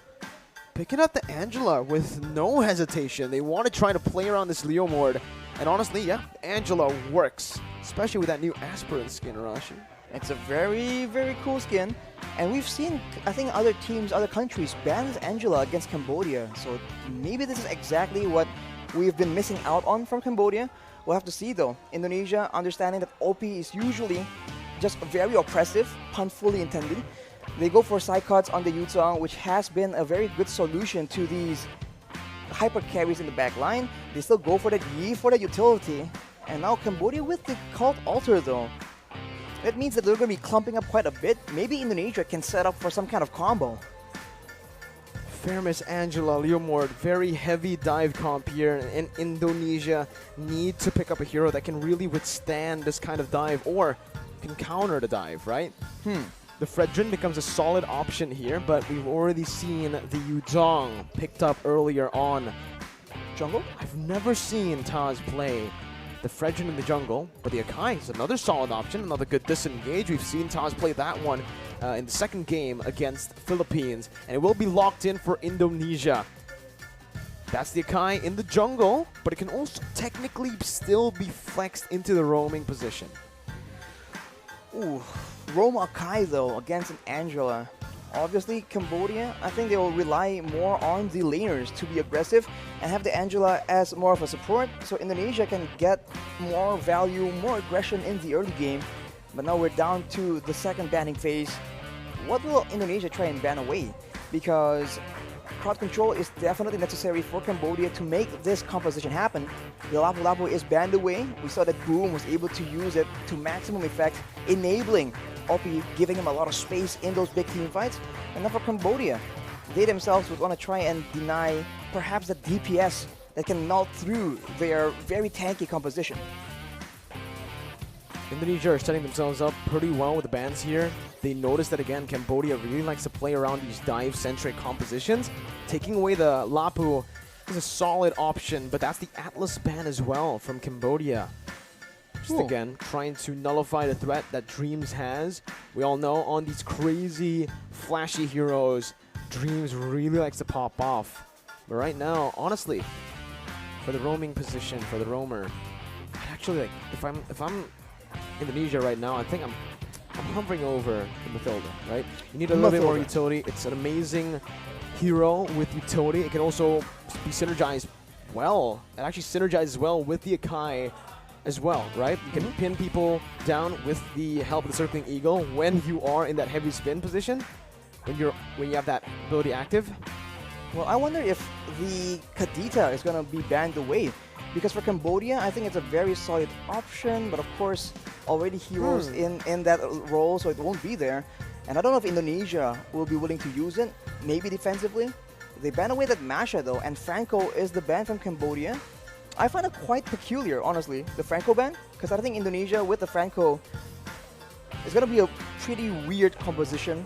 picking up the Angela with no hesitation. They want to try to play around this Leomord. And honestly, yeah, Angela works, especially with that new Aspirant skin, Arashi. It's a very, very cool skin. And we've seen, I think, other teams, other countries ban this Angela against Cambodia. So maybe this is exactly what we've been missing out on from Cambodia. We'll have to see, though. Indonesia, understanding that OP is usually just very oppressive, pun fully intended. They go for Psychots on the Yuzong, which has been a very good solution to these hyper carries in the back line. They still go for that Yi for the utility. And now Cambodia with the Cult Altar, though. That means that they're going to be clumping up quite a bit. Maybe Indonesia can set up for some kind of combo. Fairness Angela Leomord, very heavy dive comp here, and Indonesia need to pick up a hero that can really withstand this kind of dive or can counter the dive, right? The Fredrin becomes a solid option here, but we've already seen the Yuzong picked up earlier on. Jungle? I've never seen Taz play the Fredrin in the jungle, but the Akai is another solid option, another good disengage. We've seen Taz play that one in the second game against Philippines, and it will be locked in for Indonesia. That's the Akai in the jungle, but it can also technically still be flexed into the roaming position. Ooh, Roma Akai though against an Angela. Obviously, Cambodia, I think they will rely more on the laners to be aggressive and have the Angela as more of a support, so Indonesia can get more value, more aggression in the early game. But now we're down to the second banning phase. What will Indonesia try and ban away? Because crowd control is definitely necessary for Cambodia to make this composition happen. The Lapu Lapu is banned away. We saw that Boom was able to use it to maximum effect, enabling OP, giving him a lot of space in those big team fights. And now for Cambodia, they themselves would want to try and deny perhaps the DPS that can null through their very tanky composition. Indonesia are setting themselves up pretty well with the bans here. They notice that, again, Cambodia really likes to play around these dive-centric compositions. Taking away the Lapu is a solid option, but that's the Atlas ban as well from Cambodia. Just again, trying to nullify the threat that Dreams has. We all know on these crazy, flashy heroes, Dreams really likes to pop off. But right now, honestly, for the roaming position, for the roamer, actually, like, if I'm Indonesia right now, I think I'm hovering over the Mathilda, right? You need a little bit more utility. It's an amazing hero with utility. It can also be synergized well. It actually synergizes well with the Akai as well, right? You can pin people down with the help of the Circling Eagle when you are in that heavy spin position, when you have that ability active. Well, I wonder if the Kadita is going to be banned away. Because for Cambodia, I think it's a very solid option, but of course, already heroes in that role, so it won't be there. And I don't know if Indonesia will be willing to use it, maybe defensively. They ban away that Masha though, and Franco is the ban from Cambodia. I find it quite peculiar, honestly, the Franco ban, because I think Indonesia with the Franco is going to be a pretty weird composition,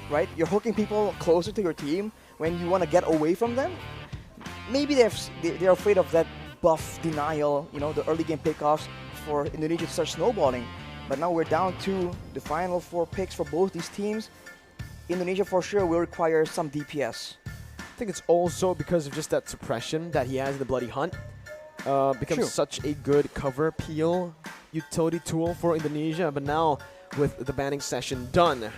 right? You're hooking people closer to your team when you want to get away from them. Maybe they're afraid of that buff denial, you know, the early game pickoffs for Indonesia to start snowballing. But now we're down to the final 4 picks for both these teams. Indonesia for sure will require some DPS. I think it's also because of just that suppression that he has in the Bloody Hunt. Becomes True. such a good cover peel utility tool for Indonesia. But now, with the banning session done,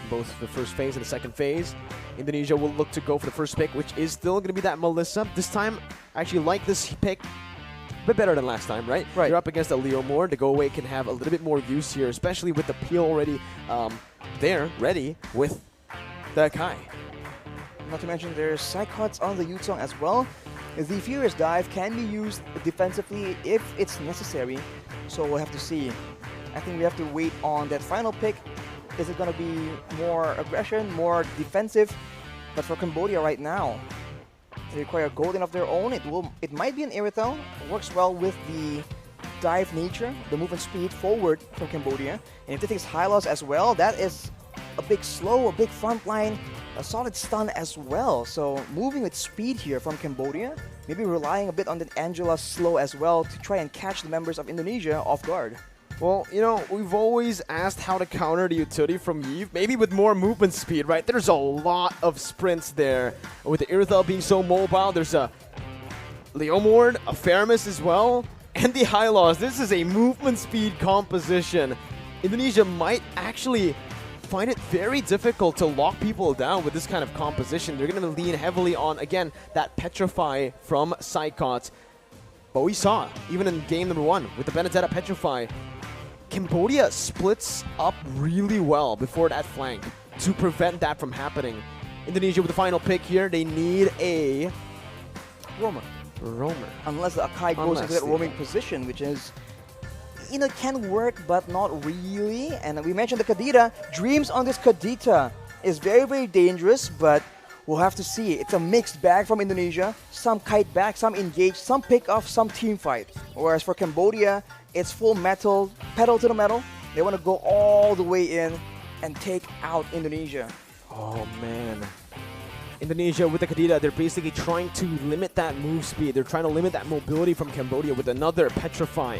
both the first phase and the second phase, Indonesia will look to go for the first pick, which is still going to be that Melissa. This time, I actually like this pick a bit better than last time, right? Right. You're up against a Leo Moore. The go away can have a little bit more use here, especially with the peel already there, ready with the Kai. Not to mention there's Psychots on the Yutong as well. The Furious Dive can be used defensively if it's necessary, so we'll have to see. I think we have to wait on that final pick. Is it going to be more aggression, more defensive? But for Cambodia right now, they require Golden of their own. It might be an Irithel. Works well with the dive nature, the movement speed forward from Cambodia. And if it takes high loss as well, that is a big slow, a big front line, a solid stun as well. So moving with speed here from Cambodia, maybe relying a bit on the Angela slow as well to try and catch the members of Indonesia off guard. Well, you know, we've always asked how to counter the utility from Yves, maybe with more movement speed, right? There's a lot of sprints there. With the Irithel being so mobile, there's a Leomord, a Faramis as well, and the Hylos. This is a movement speed composition. Indonesia might actually find it very difficult to lock people down with this kind of composition. They're going to lean heavily on, again, that Petrify from Psychots. But we saw, even in game number 1, with the Benedetta Petrify, Cambodia splits up really well before that flank to prevent that from happening. Indonesia with the final pick here, they need a Roamer. roamer. Unless the Akai goes into that roaming position, which is, you know, can work, but not really. And we mentioned the Kadita. Dreams on this Kadita is very, very dangerous, but we'll have to see. It's a mixed bag from Indonesia. Some kite back, some engage, some pick off, some team fight. Whereas for Cambodia, it's full metal, pedal to the metal. They want to go all the way in and take out Indonesia. Oh, man. Indonesia with the Kadita, they're basically trying to limit that move speed. They're trying to limit that mobility from Cambodia with another Petrify.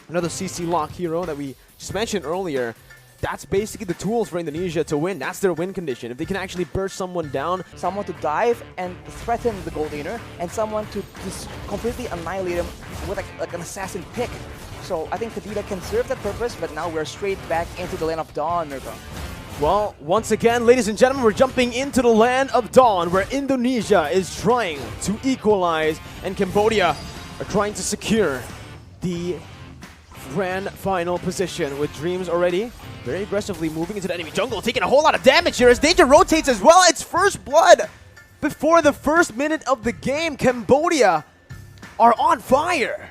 Another CC lock hero that we just mentioned earlier. That's basically the tools for Indonesia to win. That's their win condition. If they can actually burst someone down. Someone to dive and threaten the gold eater, and someone to just completely annihilate him with like an assassin pick. So I think Kadita can serve that purpose, but now we're straight back into the Land of Dawn, Nurka. Well, once again, ladies and gentlemen, we're jumping into the Land of Dawn, where Indonesia is trying to equalize, and Cambodia are trying to secure the grand final position with Dreams already very aggressively moving into the enemy jungle, taking a whole lot of damage here as Danger rotates as well. It's first blood before the first minute of the game. Cambodia are on fire.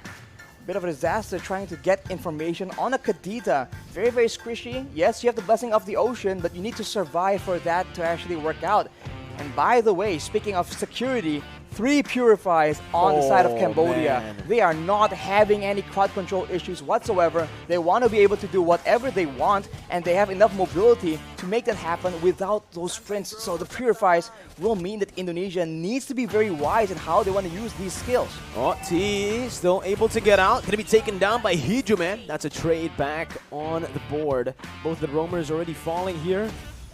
Bit of a disaster trying to get information on a Kadita. Very, very squishy. Yes, you have the blessing of the ocean, but you need to survive for that to actually work out. And by the way, speaking of security, 3 Purifies on the side of Cambodia. Man. They are not having any crowd control issues whatsoever. They want to be able to do whatever they want, and they have enough mobility to make that happen without those sprints. So the Purifies will mean that Indonesia needs to be very wise in how they want to use these skills. Oh, T still able to get out. Going to be taken down by Hijuman. That's a trade back on the board. Both the roamers already falling here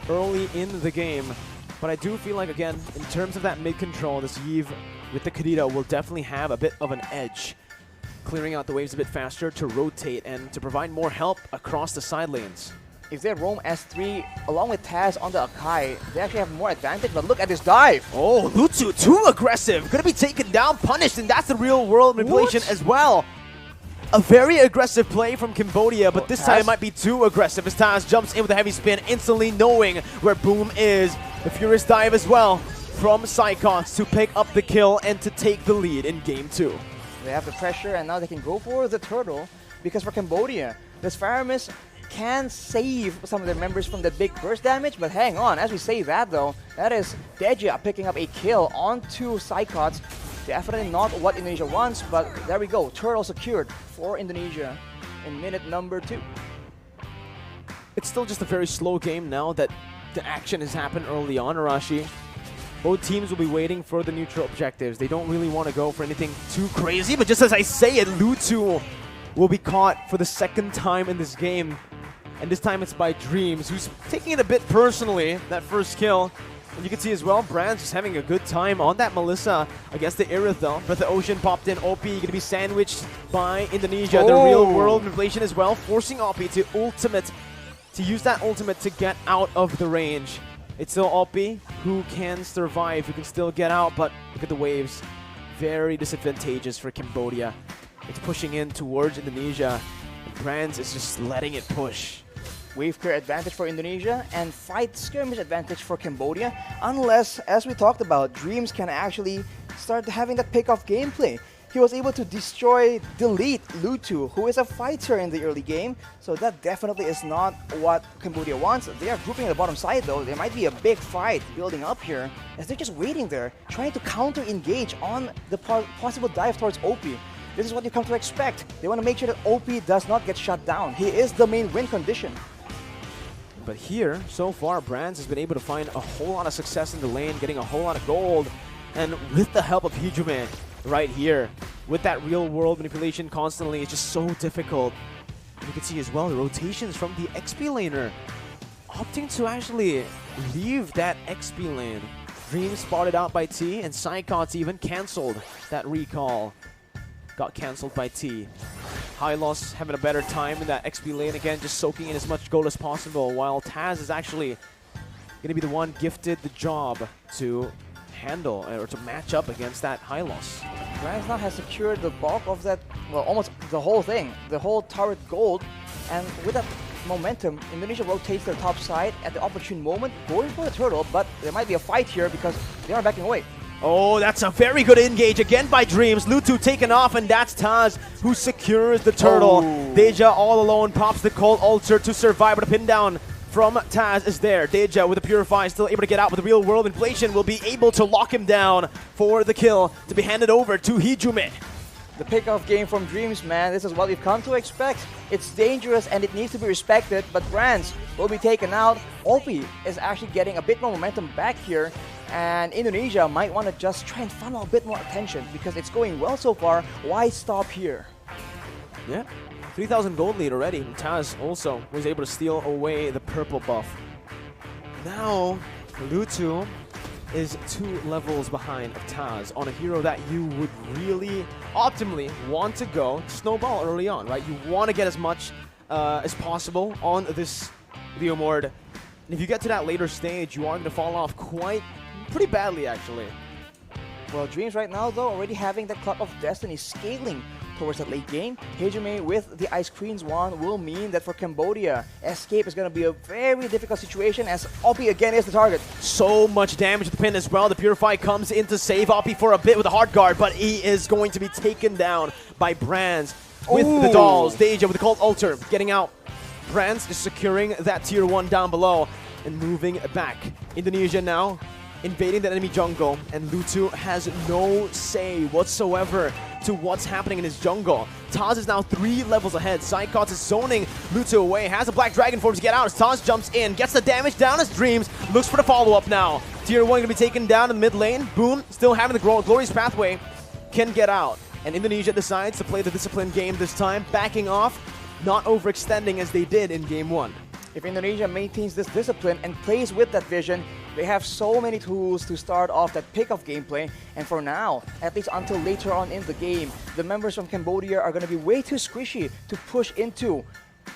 early in the game. But I do feel like, again, in terms of that mid-control, this Yves with the Kadita will definitely have a bit of an edge. Clearing out the waves a bit faster to rotate and to provide more help across the side lanes. If they roam S3 along with Taz on the Akai, they actually have more advantage, but look at this dive! Oh, Lutsu, too aggressive! Gonna be taken down, punished, and that's the real-world manipulation as well. A very aggressive play from Cambodia, but this time it might be too aggressive as Taz jumps in with a heavy spin, instantly knowing where Boom is. The Furious Dive as well from Psychots to pick up the kill and to take the lead in Game 2. They have the pressure, and now they can go for the turtle, because for Cambodia, this Faramis can save some of their members from the big burst damage, but hang on, as we say that though, that is Deja picking up a kill onto Psychots. Definitely not what Indonesia wants, but there we go, turtle secured for Indonesia in minute number 2. It's still just a very slow game now that the action has happened early on, Arashi. Both teams will be waiting for the neutral objectives. They don't really want to go for anything too crazy, but just as I say it, Lutsu will be caught for the second time in this game. And this time it's by Dreams, who's taking it a bit personally, that first kill. And you can see as well, Brand's just having a good time on that Melissa against the Irith though. Breath of Ocean popped in, OP going to be sandwiched by Indonesia. The real world manipulation as well, forcing OP to use that ultimate to get out of the range. It's still OP who can survive, who can still get out, but look at the waves. Very disadvantageous for Cambodia. It's pushing in towards Indonesia. Brands is just letting it push. Wave clear advantage for Indonesia and fight skirmish advantage for Cambodia, unless, as we talked about, Dreams can actually start having that pick-off gameplay. He was able to delete Lutu, who is a fighter in the early game, so that definitely is not what Cambodia wants. They are grouping at the bottom side though. There might be a big fight building up here, as they're just waiting there, trying to counter-engage on the possible dive towards OP. This is what you come to expect. They want to make sure that OP does not get shut down. He is the main win condition. But here, so far, Brands has been able to find a whole lot of success in the lane, getting a whole lot of gold. And with the help of Hijume right here, with that real-world manipulation constantly, it's just so difficult. And you can see as well the rotations from the XP laner, opting to actually leave that XP lane. Dream spotted out by T, and Psychots even cancelled that recall. Got cancelled by T. Hylos having a better time in that XP lane again, just soaking in as much gold as possible, while Taz is actually going to be the one gifted the job to handle or to match up against that Hylos. Brands now has secured the bulk of that, well, almost the whole thing, the whole turret gold, and with that momentum, Indonesia rotates their top side at the opportune moment, going for the turtle, but there might be a fight here because they are backing away. Oh, that's a very good engage again by Dreams. Lutu taken off, and that's Taz who secures the turtle. Deja all alone pops the cold altar to survive, but a pin down from Taz is there. Deja with the Purify still able to get out with the real world inflation, will be able to lock him down for the kill to be handed over to Hijume. The pickoff game from Dreams, man, this is what we've come to expect. It's dangerous and it needs to be respected, but Brands will be taken out. OP is actually getting a bit more momentum back here, and Indonesia might want to just try and funnel a bit more attention because it's going well so far. Why stop here? Yeah, 3,000 gold lead already. Taz also was able to steal away the purple buff. Now, Lutu is 2 levels behind of Taz on a hero that you would really optimally want to go snowball early on, right? You want to get as much as possible on this Leomord. And if you get to that later stage, you are going to fall off pretty badly, actually. Well, Dreams right now, though, already having the Club of Destiny scaling towards that late game. Hijume with the Ice Queen's wand will mean that for Cambodia, escape is going to be a very difficult situation as OP again is the target. So much damage to the pin as well. The Purify comes in to save OP for a bit with a hard guard, but he is going to be taken down by Brands with the dolls. Deja with the Cult Altar getting out. Brands is securing that tier 1 down below and moving back. Indonesia now invading the enemy jungle, and Lutu has no say whatsoever to what's happening in his jungle. Taz is now 3 levels ahead. Psychots is zoning Lutu away, has a Black Dragon form to get out as Taz jumps in, gets the damage down as Dreams, looks for the follow-up now. Tier 1 going to be taken down in mid lane. Boom, still having the glorious pathway, can get out. And Indonesia decides to play the disciplined game this time, backing off, not overextending as they did in game 1. If Indonesia maintains this discipline and plays with that vision, they have so many tools to start off that pick-off gameplay. And for now, at least until later on in the game, the members from Cambodia are going to be way too squishy to push into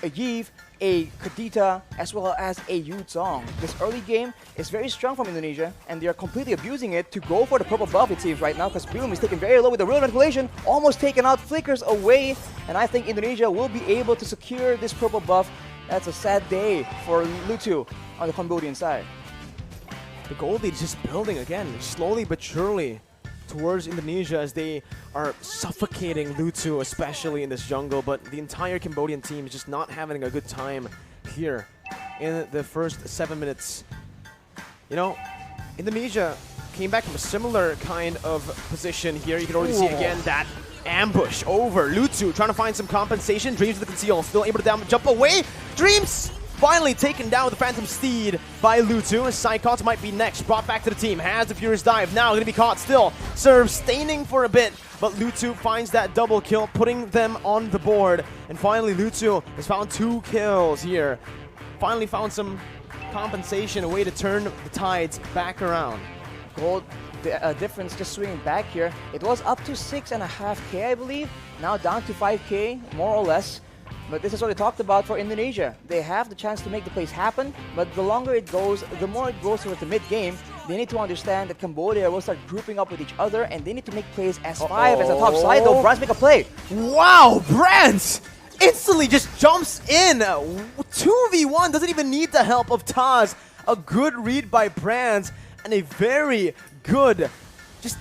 a Yiv, a Kadita, as well as a Yu Zhong. This early game is very strong from Indonesia, and they are completely abusing it to go for the purple buff, it seems, right now, because Bloom is taken very low with the real manipulation, almost taken out, flickers away, and I think Indonesia will be able to secure this purple buff. That's a sad day for Lutu on the Cambodian side. The gold lead is just building again, slowly but surely, towards Indonesia as they are suffocating Lutu, especially in this jungle. But the entire Cambodian team is just not having a good time here in the first 7 minutes. You know, Indonesia came back from a similar kind of position here. You can already see again that ambush over Lutu, trying to find some compensation. Dreams with the conceal, still able to jump away. Dreams finally taken down with the Phantom Steed by Lutu. Psychots might be next, brought back to the team, has the Furious Dive, now going to be caught still. Serve staining for a bit, but Lutu finds that double kill, putting them on the board. And finally, Lutu has found 2 kills here. Finally found some compensation, a way to turn the tides back around. Gold difference just swinging back here. It was up to 6.5K, I believe. Now down to 5K, more or less. But this is what we talked about for Indonesia. They have the chance to make the plays happen, but the longer it goes, the more it goes towards the mid-game. They need to understand that Cambodia will start grouping up with each other, and they need to make plays as 5 as a top side, though. Brands make a play. Wow, Brands instantly just jumps in. 2v1, doesn't even need the help of Taz. A good read by Brands, and a very good, just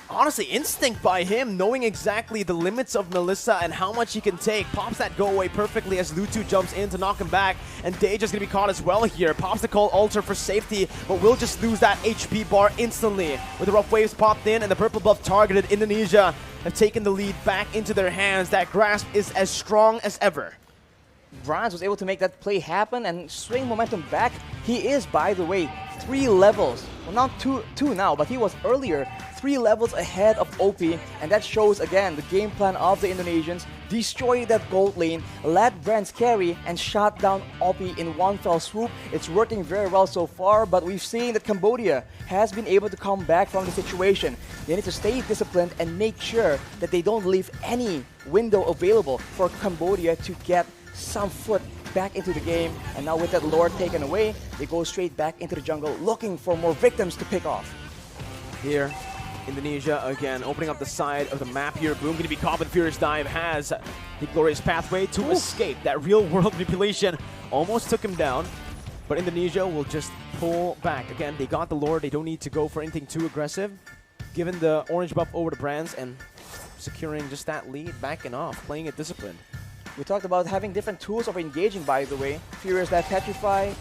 honestly, instinct by him, knowing exactly the limits of Melissa and how much he can take. Pops that go away perfectly as Lutu jumps in to knock him back, and Deja's gonna be caught as well here. Pops the call alter for safety, but will just lose that HP bar instantly. With the rough waves popped in and the purple buff targeted, Indonesia have taken the lead back into their hands. That grasp is as strong as ever. Brands was able to make that play happen and swing momentum back. He is, by the way, 3 levels. Well, not two now, but he was earlier 3 levels ahead of OP, and that shows again the game plan of the Indonesians. Destroy that gold lane, let Brands carry, and shot down OP in one fell swoop. It's working very well so far, but we've seen that Cambodia has been able to come back from the situation. They need to stay disciplined and make sure that they don't leave any window available for Cambodia to get some foot back into the game. And now with that lord taken away, they go straight back into the jungle looking for more victims to pick off. Here, Indonesia again opening up the side of the map here. Boom, gonna be caught with Furious Dive, has the glorious pathway to escape. That real world manipulation almost took him down, but Indonesia will just pull back. Again, they got the lord, they don't need to go for anything too aggressive. Given the orange buff over to Brands and securing just that lead, backing off, playing it disciplined. We talked about having different tools of engaging, by the way. Furious Dive Petrify,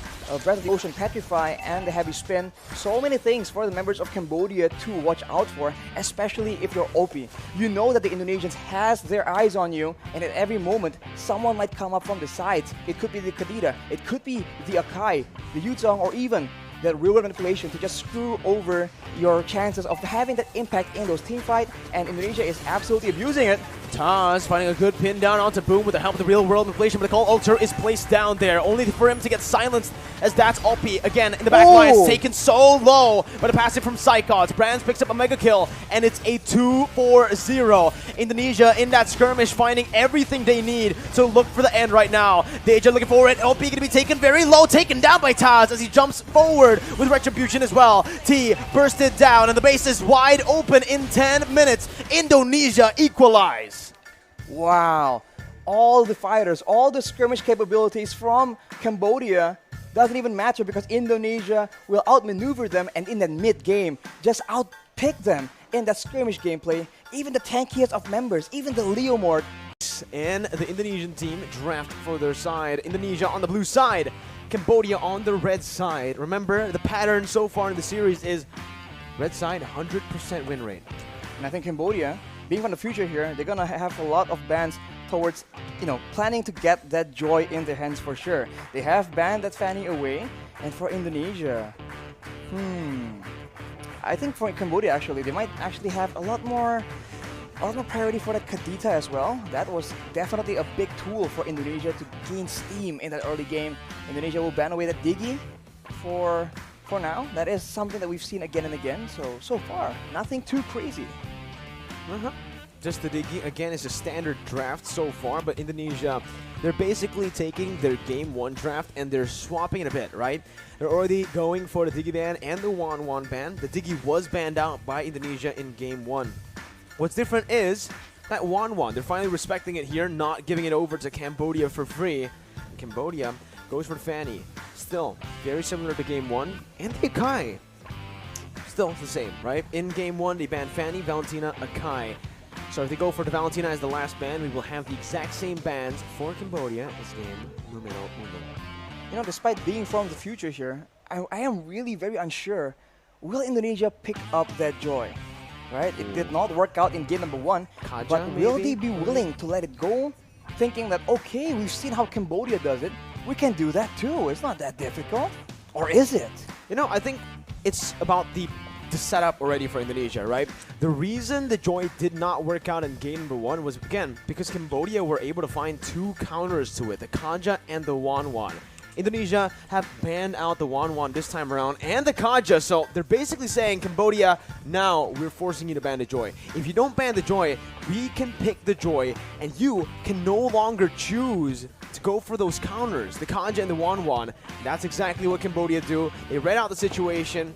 Breath of the Ocean Petrify, and the Heavy Spin. So many things for the members of Cambodia to watch out for, especially if you're OP. You know that the Indonesians has their eyes on you, and at every moment, someone might come up from the sides. It could be the Kadira, it could be the Akai, the Yuzong, or even that real world manipulation to just screw over your chances of having that impact in those team fight, and Indonesia is absolutely abusing it. Taz finding a good pin down onto Boom with the help of the real world manipulation, but the call alter is placed down there, only for him to get silenced as that's OP again in the back line. It's taken so low, but a passive from Psychots. Brands picks up a mega kill, and it's a 2-4-0. Indonesia in that skirmish finding everything they need to look for the end right now. Deja looking for it. OP gonna be taken very low, taken down by Taz as he jumps forward with Retribution as well. T bursted down, and the base is wide open in 10 minutes. Indonesia equalize. Wow, all the fighters, all the skirmish capabilities from Cambodia doesn't even matter because Indonesia will outmaneuver them, and in the mid-game, just outpick them in that skirmish gameplay. Even the tankiest of members, even the Leomord. And the Indonesian team draft for their side. Indonesia on the blue side, Cambodia on the red side. Remember, the pattern so far in the series is red side, 100% win rate. And I think Cambodia, being from the future here, they're gonna have a lot of bans towards, planning to get that joy in their hands for sure. They have banned that Fanny away, and for Indonesia, I think for Cambodia actually, they might actually have a lot more priority for that Kadita as well. That was definitely a big tool for Indonesia to gain steam in that early game. Indonesia will ban away that Digi for now. That is something that we've seen again and again. So far, nothing too crazy. Just the Digi, again, is a standard draft so far, but Indonesia, they're basically taking their Game 1 draft and they're swapping it a bit, right? They're already going for the Digi ban and the Wan ban. The Digi was banned out by Indonesia in Game 1. What's different is that Wan, they're finally respecting it here, not giving it over to Cambodia for free. And Cambodia goes for Fanny. Still, very similar to Game 1. And the Akai. Still the same, right? In Game 1, they banned Fanny, Valentina, Akai. So if they go for the Valentina as the last ban, we will have the exact same bans for Cambodia as Game Numero Uno. Despite being from the future here, I am really very unsure. Will Indonesia pick up that joy? Right? It did not work out in game number 1, but will they be willing to let it go? Thinking that, okay, we've seen how Cambodia does it. We can do that too. It's not that difficult. Or is it? You know, I think it's about the setup already for Indonesia, right? The reason the Joy did not work out in game number 1 was, again, because Cambodia were able to find 2 counters to it, the Kaja and the Wan. Indonesia have banned out the Wan this time around and the Kaja, so they're basically saying, Cambodia, now we're forcing you to ban the Joy. If you don't ban the Joy, we can pick the Joy, and you can no longer choose to go for those counters, the Kaja and the Wan. That's exactly what Cambodia do. They read out the situation,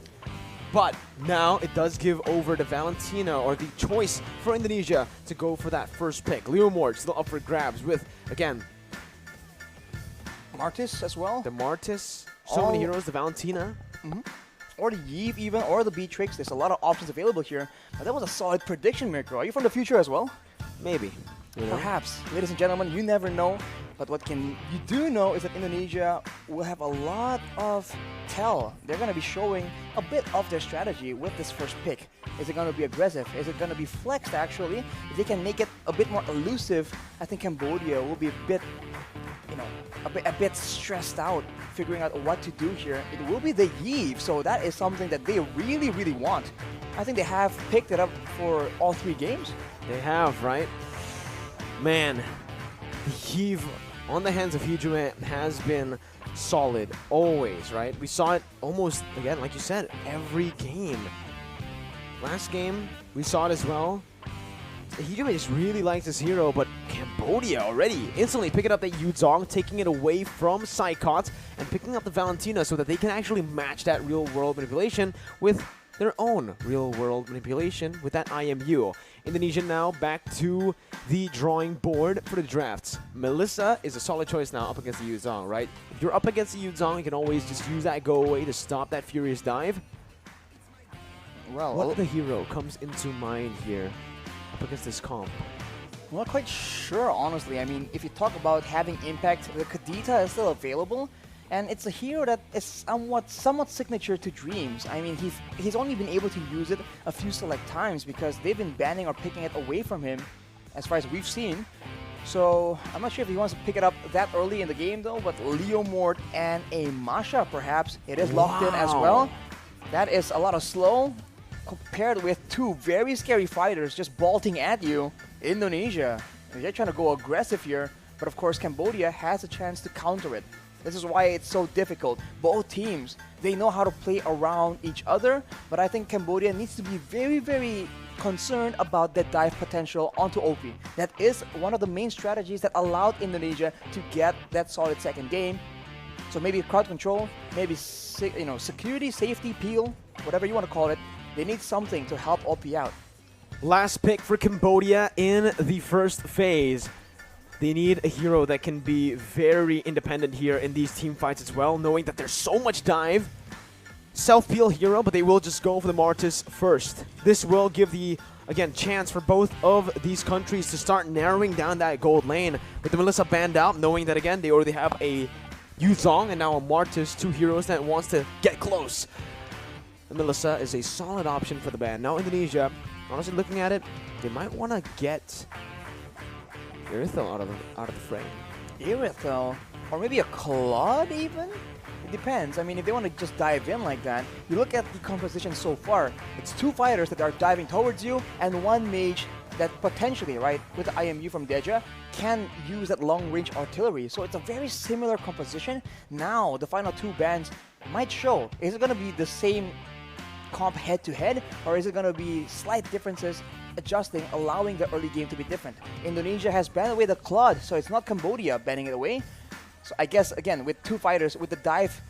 but now it does give over to Valentina, or the choice for Indonesia to go for that first pick. Leomord still up for grabs with, again, Martis as well. the Martis, so many heroes, the Valentina. Or the Yves even, or the Beatrix. There's a lot of options available here. But that was a solid prediction, Mirko. Are you from the future as well? Maybe. You know? Perhaps. Ladies and gentlemen, you never know. But what you do know is that Indonesia will have a lot of tell. They're going to be showing a bit of their strategy with this first pick. Is it going to be aggressive? Is it going to be flexed, actually? If they can make it a bit more elusive, I think Cambodia will be a bit, a bit stressed out figuring out what to do here. It will be the Yves, so that is something that they really, really want. I think they have picked it up for all 3 games. They have, right? Man, the Yves on the hands of Hee has been solid, always, right? We saw it almost, again, like you said, every game. Last game, we saw it as well. Hee just really likes this hero, but Cambodia already instantly picking up that Yuzong, taking it away from Psychot, and picking up the Valentina so that they can actually match that real-world manipulation with their own real-world manipulation with that IMU. Indonesia now back to the drawing board for the drafts. Melissa is a solid choice now up against the Yuzong, right? If you're up against the Yuzong, you can always just use that go away to stop that Furious Dive. Well, What the hero comes into mind here up against this comp? I'm not quite sure, honestly. I mean, if you talk about having impact, the Kadita is still available, and it's a hero that is somewhat signature to Dreams. I mean, he's only been able to use it a few select times because they've been banning or picking it away from him, as far as we've seen. So I'm not sure if he wants to pick it up that early in the game, though. But Leomord and a Masha, perhaps, it is locked in as well. That is a lot of slow, compared with 2 very scary fighters just bolting at you. Indonesia, they're trying to go aggressive here, but of course Cambodia has a chance to counter it. This is why it's so difficult. Both teams, they know how to play around each other, but I think Cambodia needs to be very, very concerned about that dive potential onto OP. That is one of the main strategies that allowed Indonesia to get that solid second game. So maybe crowd control, maybe security, safety, peel, whatever you want to call it. They need something to help OP out. Last pick for Cambodia in the first phase. They need a hero that can be very independent here in these team fights as well, knowing that there's so much dive. Self-peel hero, but they will just go for the Martis first. This will give the, again, chance for both of these countries to start narrowing down that gold lane. With the Melissa banned out, knowing that, again, they already have a Yuzong and now a Martis, 2 heroes that wants to get close. The Melissa is a solid option for the ban. Now Indonesia, honestly looking at it, they might want to get Irithel out of the frame. Irithel? Or maybe a Claude even? It depends. I mean, if they want to just dive in like that, you look at the composition so far. It's 2 fighters that are diving towards you and 1 mage that potentially, right, with the IMU from Deja, can use that long-range artillery. So it's a very similar composition. Now, the final 2 bans might show. Is it going to be the same comp head-to-head, or is it going to be slight differences adjusting, allowing the early game to be different? Indonesia has banned away the Claude, so it's not Cambodia banning it away. So I guess, again, with 2 fighters, with the dive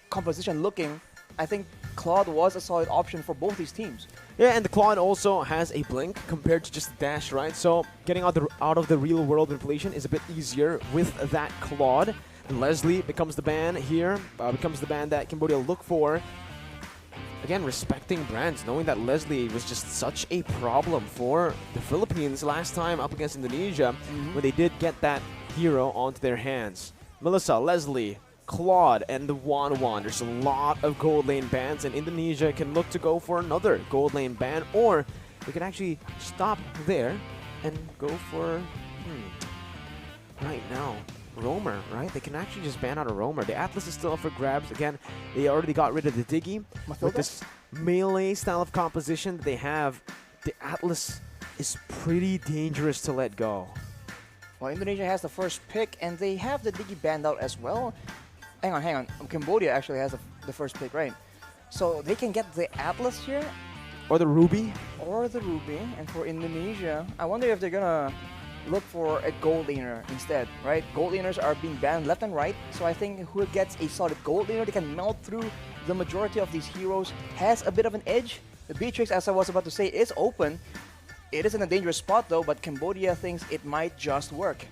composition looking, I think Claude was a solid option for both these teams. Yeah, and the Claude also has a blink compared to just the dash, right? So getting out of the real world manipulation is a bit easier with that Claude. And Leslie becomes the ban here, becomes the ban that Cambodia look for. Again, respecting brands, knowing that Leslie was just such a problem for the Philippines last time up against Indonesia when they did get that hero onto their hands. Melissa, Leslie, Claude, and the Wan. There's a lot of gold lane bans, and Indonesia can look to go for another gold lane ban, or they can actually stop there and go for... Right now, roamer, right? They can actually just ban out a roamer. The Atlas is still up for grabs. Again, they already got rid of the Diggy. With this melee style of composition that they have, the Atlas is pretty dangerous to let go. Well, Indonesia has the first pick, and they have the Diggy banned out as well. Hang on. Cambodia actually has the first pick, right? So they can get the Atlas here. Or the Ruby. And for Indonesia, I wonder if they're gonna look for a gold laner instead, right? Gold laners are being banned left and right, so I think who gets a solid gold laner, they can melt through the majority of these heroes, has a bit of an edge. The Beatrix, as I was about to say, is open. It is in a dangerous spot though, but Cambodia thinks it might just work.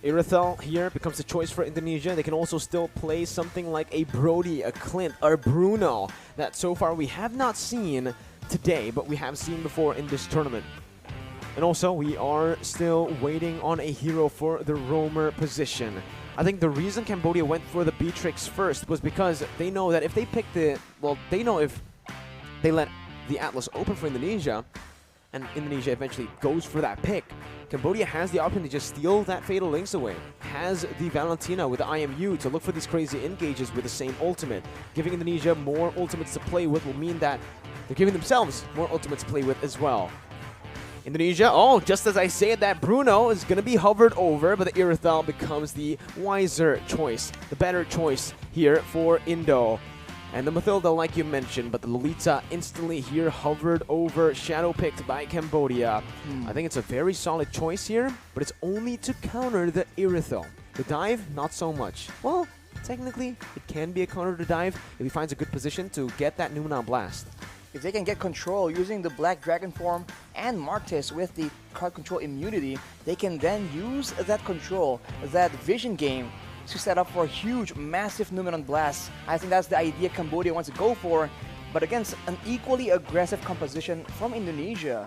Irithel here becomes the choice for Indonesia. They can also still play something like a Brody, a Clint, or Bruno that so far we have not seen today, but we have seen before in this tournament. And also, we are still waiting on a hero for the roamer position. I think the reason Cambodia went for the Beatrix first was because they know that if they pick they know if they let the Atlas open for Indonesia, and Indonesia eventually goes for that pick, Cambodia has the option to just steal that Fatal Links away. Has the Valentina with the IMU to look for these crazy engages with the same ultimate. Giving Indonesia more ultimates to play with will mean that they're giving themselves more ultimates to play with as well. Indonesia, just as I said, that Bruno is going to be hovered over, but the Irithel becomes the wiser choice, the better choice here for Indo. And the Mathilda, like you mentioned, but the Lolita instantly here hovered over, shadow picked by Cambodia. I think it's a very solid choice here, but it's only to counter the Irithel. The dive, not so much. Well, technically, it can be a counter to dive if he finds a good position to get that Nuna Blast. If they can get control using the Black Dragon form and Martis with the card control immunity, they can then use that control, that vision game, to set up for a huge, massive Numenon Blast. I think that's the idea Cambodia wants to go for, but against an equally aggressive composition from Indonesia.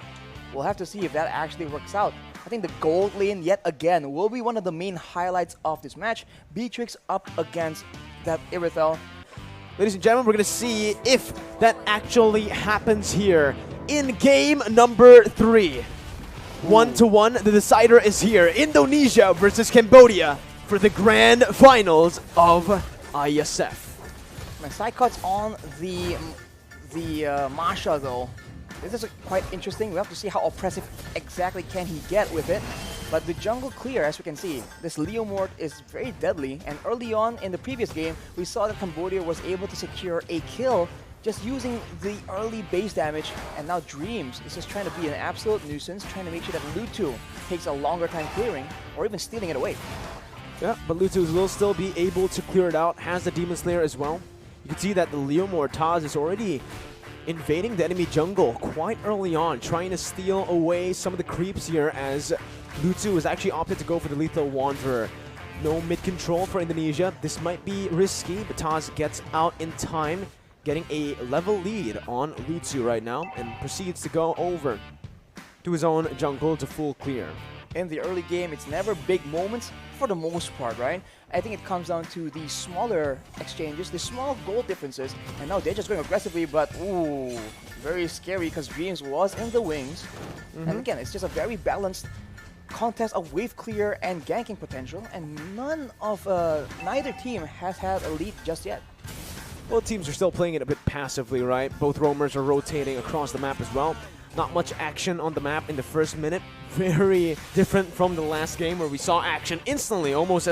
We'll have to see if that actually works out. I think the gold lane, yet again, will be one of the main highlights of this match. Beatrix up against that Irithel. Ladies and gentlemen, we're going to see if that actually happens here in game number 3. 1-1, the decider is here. Indonesia versus Cambodia for the grand finals of IESF. My side cuts on the Masha though. This is quite interesting. We have to see how oppressive exactly can he get with it. But the jungle clear, as we can see, this Leomord is very deadly. And early on in the previous game, we saw that Cambodia was able to secure a kill just using the early base damage. And now Dreams is just trying to be an absolute nuisance, trying to make sure that Lutu takes a longer time clearing or even stealing it away. Yeah, but Lutu will still be able to clear it out, has the Demon Slayer as well. You can see that the Leomord Taz is already invading the enemy jungle quite early on, trying to steal away some of the creeps here as Lutu has actually opted to go for the Lethal Wanderer. No mid-control for Indonesia. This might be risky, but Taz gets out in time, getting a level lead on Lutu right now, and proceeds to go over to his own jungle to full clear. In the early game, it's never big moments for the most part, right? I think it comes down to the smaller exchanges, the small goal differences, and now they're just going aggressively, but ooh, very scary because Dreams was in the wings. And again, it's just a very balanced contest of wave clear and ganking potential, and neither team has had a lead just yet. Both teams are still playing it a bit passively, right? Both roamers are rotating across the map as well. Not much action on the map in the first minute. Very different from the last game where we saw action instantly, almost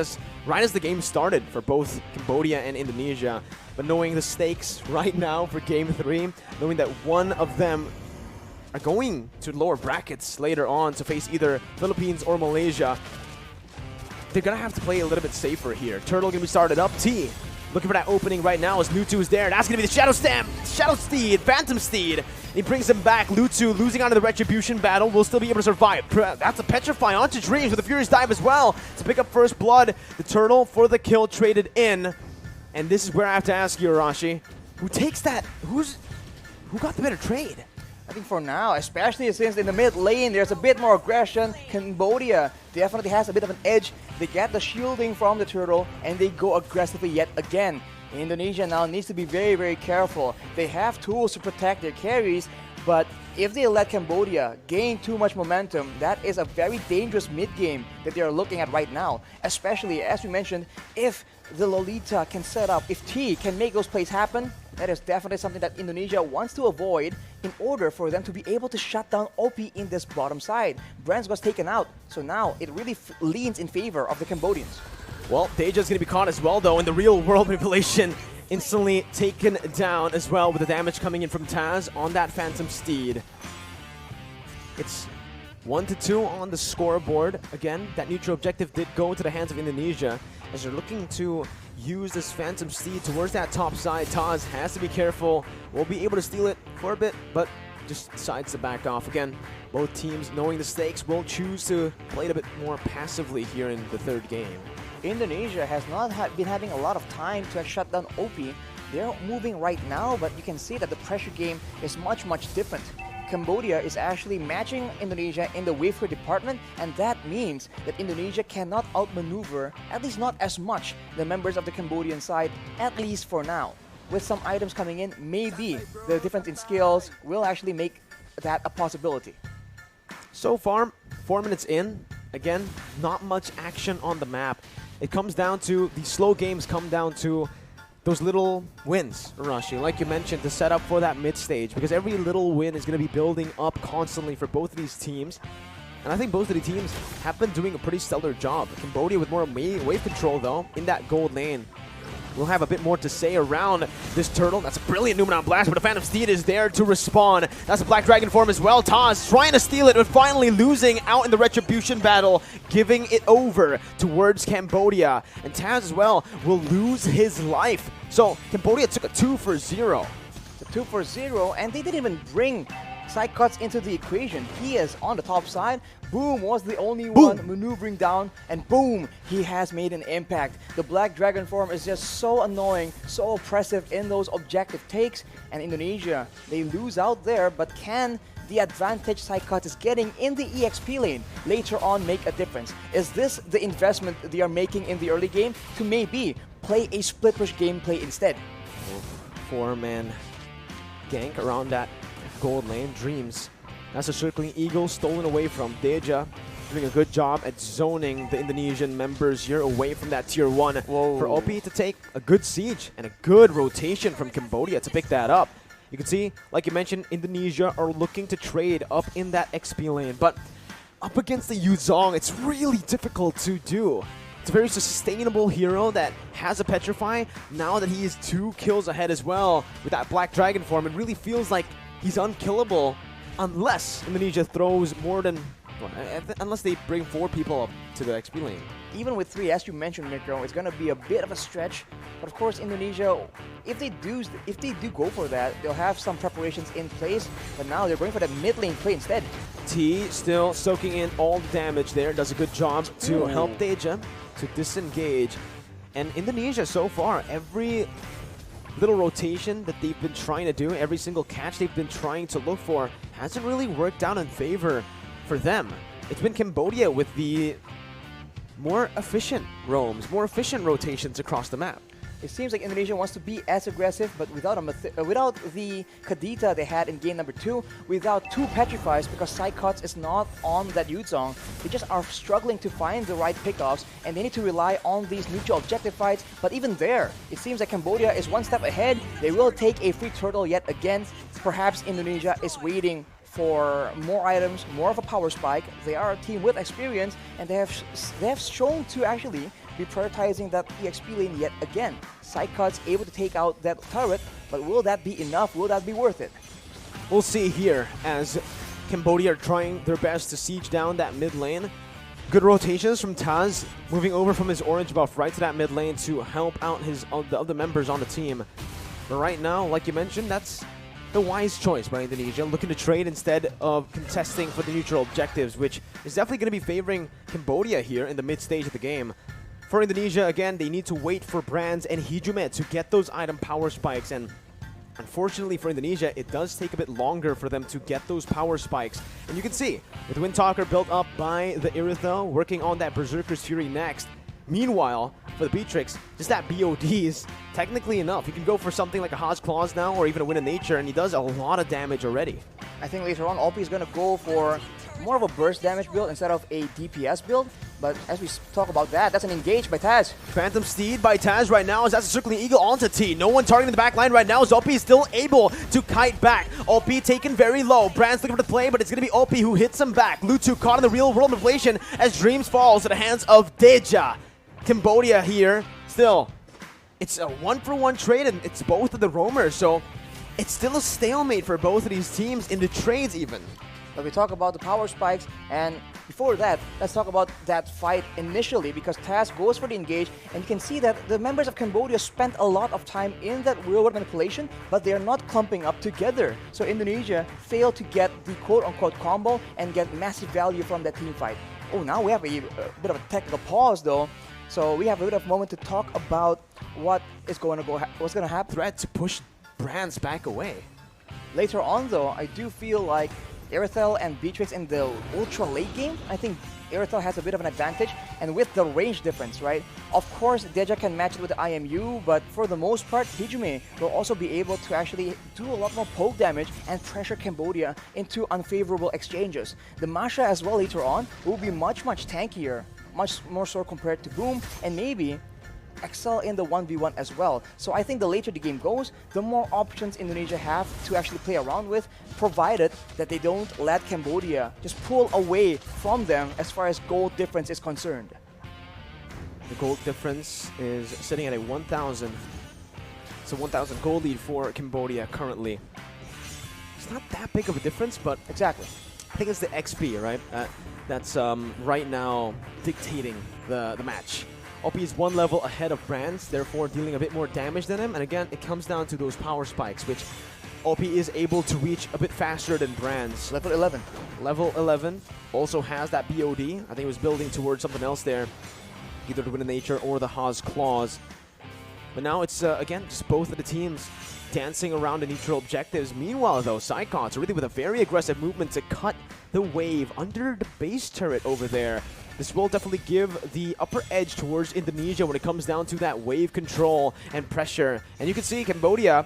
right as the game started for both Cambodia and Indonesia. But knowing the stakes right now for game 3, knowing that one of them are going to lower brackets later on to face either Philippines or Malaysia, they're going to have to play a little bit safer here. Turtle going to be started up. T looking for that opening right now as Lutu is there. That's going to be the Shadow Stamp, Shadow Steed, Phantom Steed. He brings him back. Lutu losing out of the Retribution battle will still be able to survive. That's a Petrify onto Dreams with a Furious Dive as well to pick up first blood. The Turtle for the kill traded in. And this is where I have to ask you, Arashi, who takes that? Who got the better trade? I think for now, especially since in the mid lane, there's a bit more aggression. Cambodia definitely has a bit of an edge. They get the shielding from the Turtle, and they go aggressively yet again. Indonesia now needs to be very, very careful. They have tools to protect their carries, but if they let Cambodia gain too much momentum, that is a very dangerous mid-game that they are looking at right now. Especially, as we mentioned, if the Lolita can set up, if T can make those plays happen, that is definitely something that Indonesia wants to avoid in order for them to be able to shut down OP in this bottom side. Brands was taken out, so now it really leans in favor of the Cambodians. Well, Deja's going to be caught as well, though, in the real-world manipulation. Instantly taken down as well with the damage coming in from Taz on that Phantom Steed. It's 1-2 on the scoreboard. Again, that neutral objective did go into the hands of Indonesia as they're looking to use this Phantom Steed towards that top side. Taz has to be careful. Won't be able to steal it for a bit, but just decides to back off. Again, both teams, knowing the stakes, will choose to play it a bit more passively here in the third game. Indonesia has not been having a lot of time to shut down OP. They're moving right now, but you can see that the pressure game is much different. Cambodia is actually matching Indonesia in the wafer department, and that means that Indonesia cannot outmaneuver, at least not as much, the members of the Cambodian side, at least for now. With some items coming in, maybe the difference in skills will actually make that a possibility. So far, 4 minutes in, again, not much action on the map. It comes down to, the slow games come down to those little wins, Arashi, like you mentioned, to set up for that mid stage, because every little win is going to be building up constantly for both of these teams. And I think both of the teams have been doing a pretty stellar job. Cambodia with more wave control, though, in that gold lane. We'll have a bit more to say around this turtle. That's a brilliant Numenon blast, but the Phantom Steed is there to respawn. That's a Black Dragon form as well. Taz trying to steal it, but finally losing out in the Retribution battle, giving it over towards Cambodia. And Taz as well will lose his life. So Cambodia took a 2-for-0. The 2-for-0, and they didn't even bring side cuts into the equation. He is on the top side. Boom was the only one maneuvering down, and boom, he has made an impact. The Black Dragon form is just so annoying, so oppressive in those objective takes, and Indonesia, they lose out there, but can the advantage side cut is getting in the EXP lane later on make a difference? Is this the investment they are making in the early game to maybe play a split push gameplay instead? 4-man gank around that gold lane. Dreams. That's a circling eagle stolen away from Deja. Doing a good job at zoning the Indonesian members here away from that tier 1. Whoa. For OP to take a good siege and a good rotation from Cambodia to pick that up. You can see, like you mentioned, Indonesia are looking to trade up in that XP lane, but up against the Yuzong, it's really difficult to do. It's a very sustainable hero that has a Petrify. Now that he is 2 kills ahead as well with that Black Dragon form, it really feels like he's unkillable unless Indonesia throws more than, well, unless they bring 4 people up to the XP lane. Even with 3, as you mentioned, Mikro, it's going to be a bit of a stretch. But of course, Indonesia, if they do go for that, they'll have some preparations in place. But now they're going for the mid lane play instead. T still soaking in all the damage there. Does a good job to help Deja to disengage. And Indonesia so far, every little rotation that they've been trying to do, every single catch they've been trying to look for, hasn't really worked out in favor for them. It's been Cambodia with the more efficient roams, more efficient rotations across the map. It seems like Indonesia wants to be as aggressive, but without the Kadita they had in game number 2, without 2 Petrifies, because side cuts is not on that Yuzong. They just are struggling to find the right pickoffs, and they need to rely on these neutral objective fights. But even there, it seems like Cambodia is 1 step ahead. They will take a free turtle yet again. Perhaps Indonesia is waiting for more items, more of a power spike. They are a team with experience, and they have shown to actually be prioritizing that EXP lane yet again. Side cuts able to take out that turret, but will that be enough? Will that be worth it? We'll see here as Cambodia are trying their best to siege down that mid lane. Good rotations from Taz, moving over from his orange buff right to that mid lane to help out the other members on the team. But right now, like you mentioned, that's the wise choice by Indonesia, looking to trade instead of contesting for the neutral objectives, which is definitely going to be favoring Cambodia here in the mid stage of the game. For Indonesia, again, they need to wait for Brands and Hijumet to get those item power spikes, and unfortunately for Indonesia, it does take a bit longer for them to get those power spikes. And you can see, with Windtalker built up by the Iritho, working on that Berserker's Fury next. Meanwhile, for the Beatrix, just that BOD is technically enough. You can go for something like a Hodge Claws now, or even a Wind of Nature, and he does a lot of damage already. I think later on, OP is going to go for more of a burst damage build instead of a DPS build. But as we talk about that, that's an engage by Taz. Phantom Steed by Taz right now as that's a circling eagle onto T. No one targeting the back line right now as OP is still able to kite back. OP taken very low. Brand's looking for the play, but it's going to be OP who hits him back. Lutu caught in the real world manipulation as Dreams falls to the hands of Deja. Cambodia here. Still, it's a 1-for-1 trade and it's both of the roamers, so it's still a stalemate for both of these teams in the trades even. But we talk about the power spikes, and before that, let's talk about that fight initially, because Taz goes for the engage, and you can see that the members of Cambodia spent a lot of time in that real-world manipulation, but they are not clumping up together. So Indonesia failed to get the quote-unquote combo and get massive value from that team fight. Oh, now we have a bit of a technical pause, though. So we have a bit of a moment to talk about what's going to happen. Threat to push Brands back away. Later on, though, I do feel like Irithel and Beatrix in the ultra late game, I think Irithel has a bit of an advantage, and with the range difference, right? Of course, Deja can match it with the IMU, but for the most part, Hijume will also be able to actually do a lot more poke damage and pressure Cambodia into unfavorable exchanges. The Masha as well later on will be much tankier, much more so compared to Boom, and maybe excel in the 1v1 as well. So I think the later the game goes, the more options Indonesia have to actually play around with, provided that they don't let Cambodia just pull away from them as far as gold difference is concerned. The gold difference is sitting at a 1,000. It's a 1,000 gold lead for Cambodia currently. It's not that big of a difference, but exactly. I think it's the XP, right? That's right now dictating the match. OP is one level ahead of Brands, therefore dealing a bit more damage than him. And again, it comes down to those power spikes, which OP is able to reach a bit faster than Brands. Level 11. Level 11 also has that BOD. I think it was building towards something else there, either the Wind of Nature or the Haas Claws. But now it's, again, just both of the teams dancing around the neutral objectives. Meanwhile, though, Psychons really with a very aggressive movement to cut the wave under the base turret over there. This will definitely give the upper edge towards Indonesia when it comes down to that wave control and pressure. And you can see Cambodia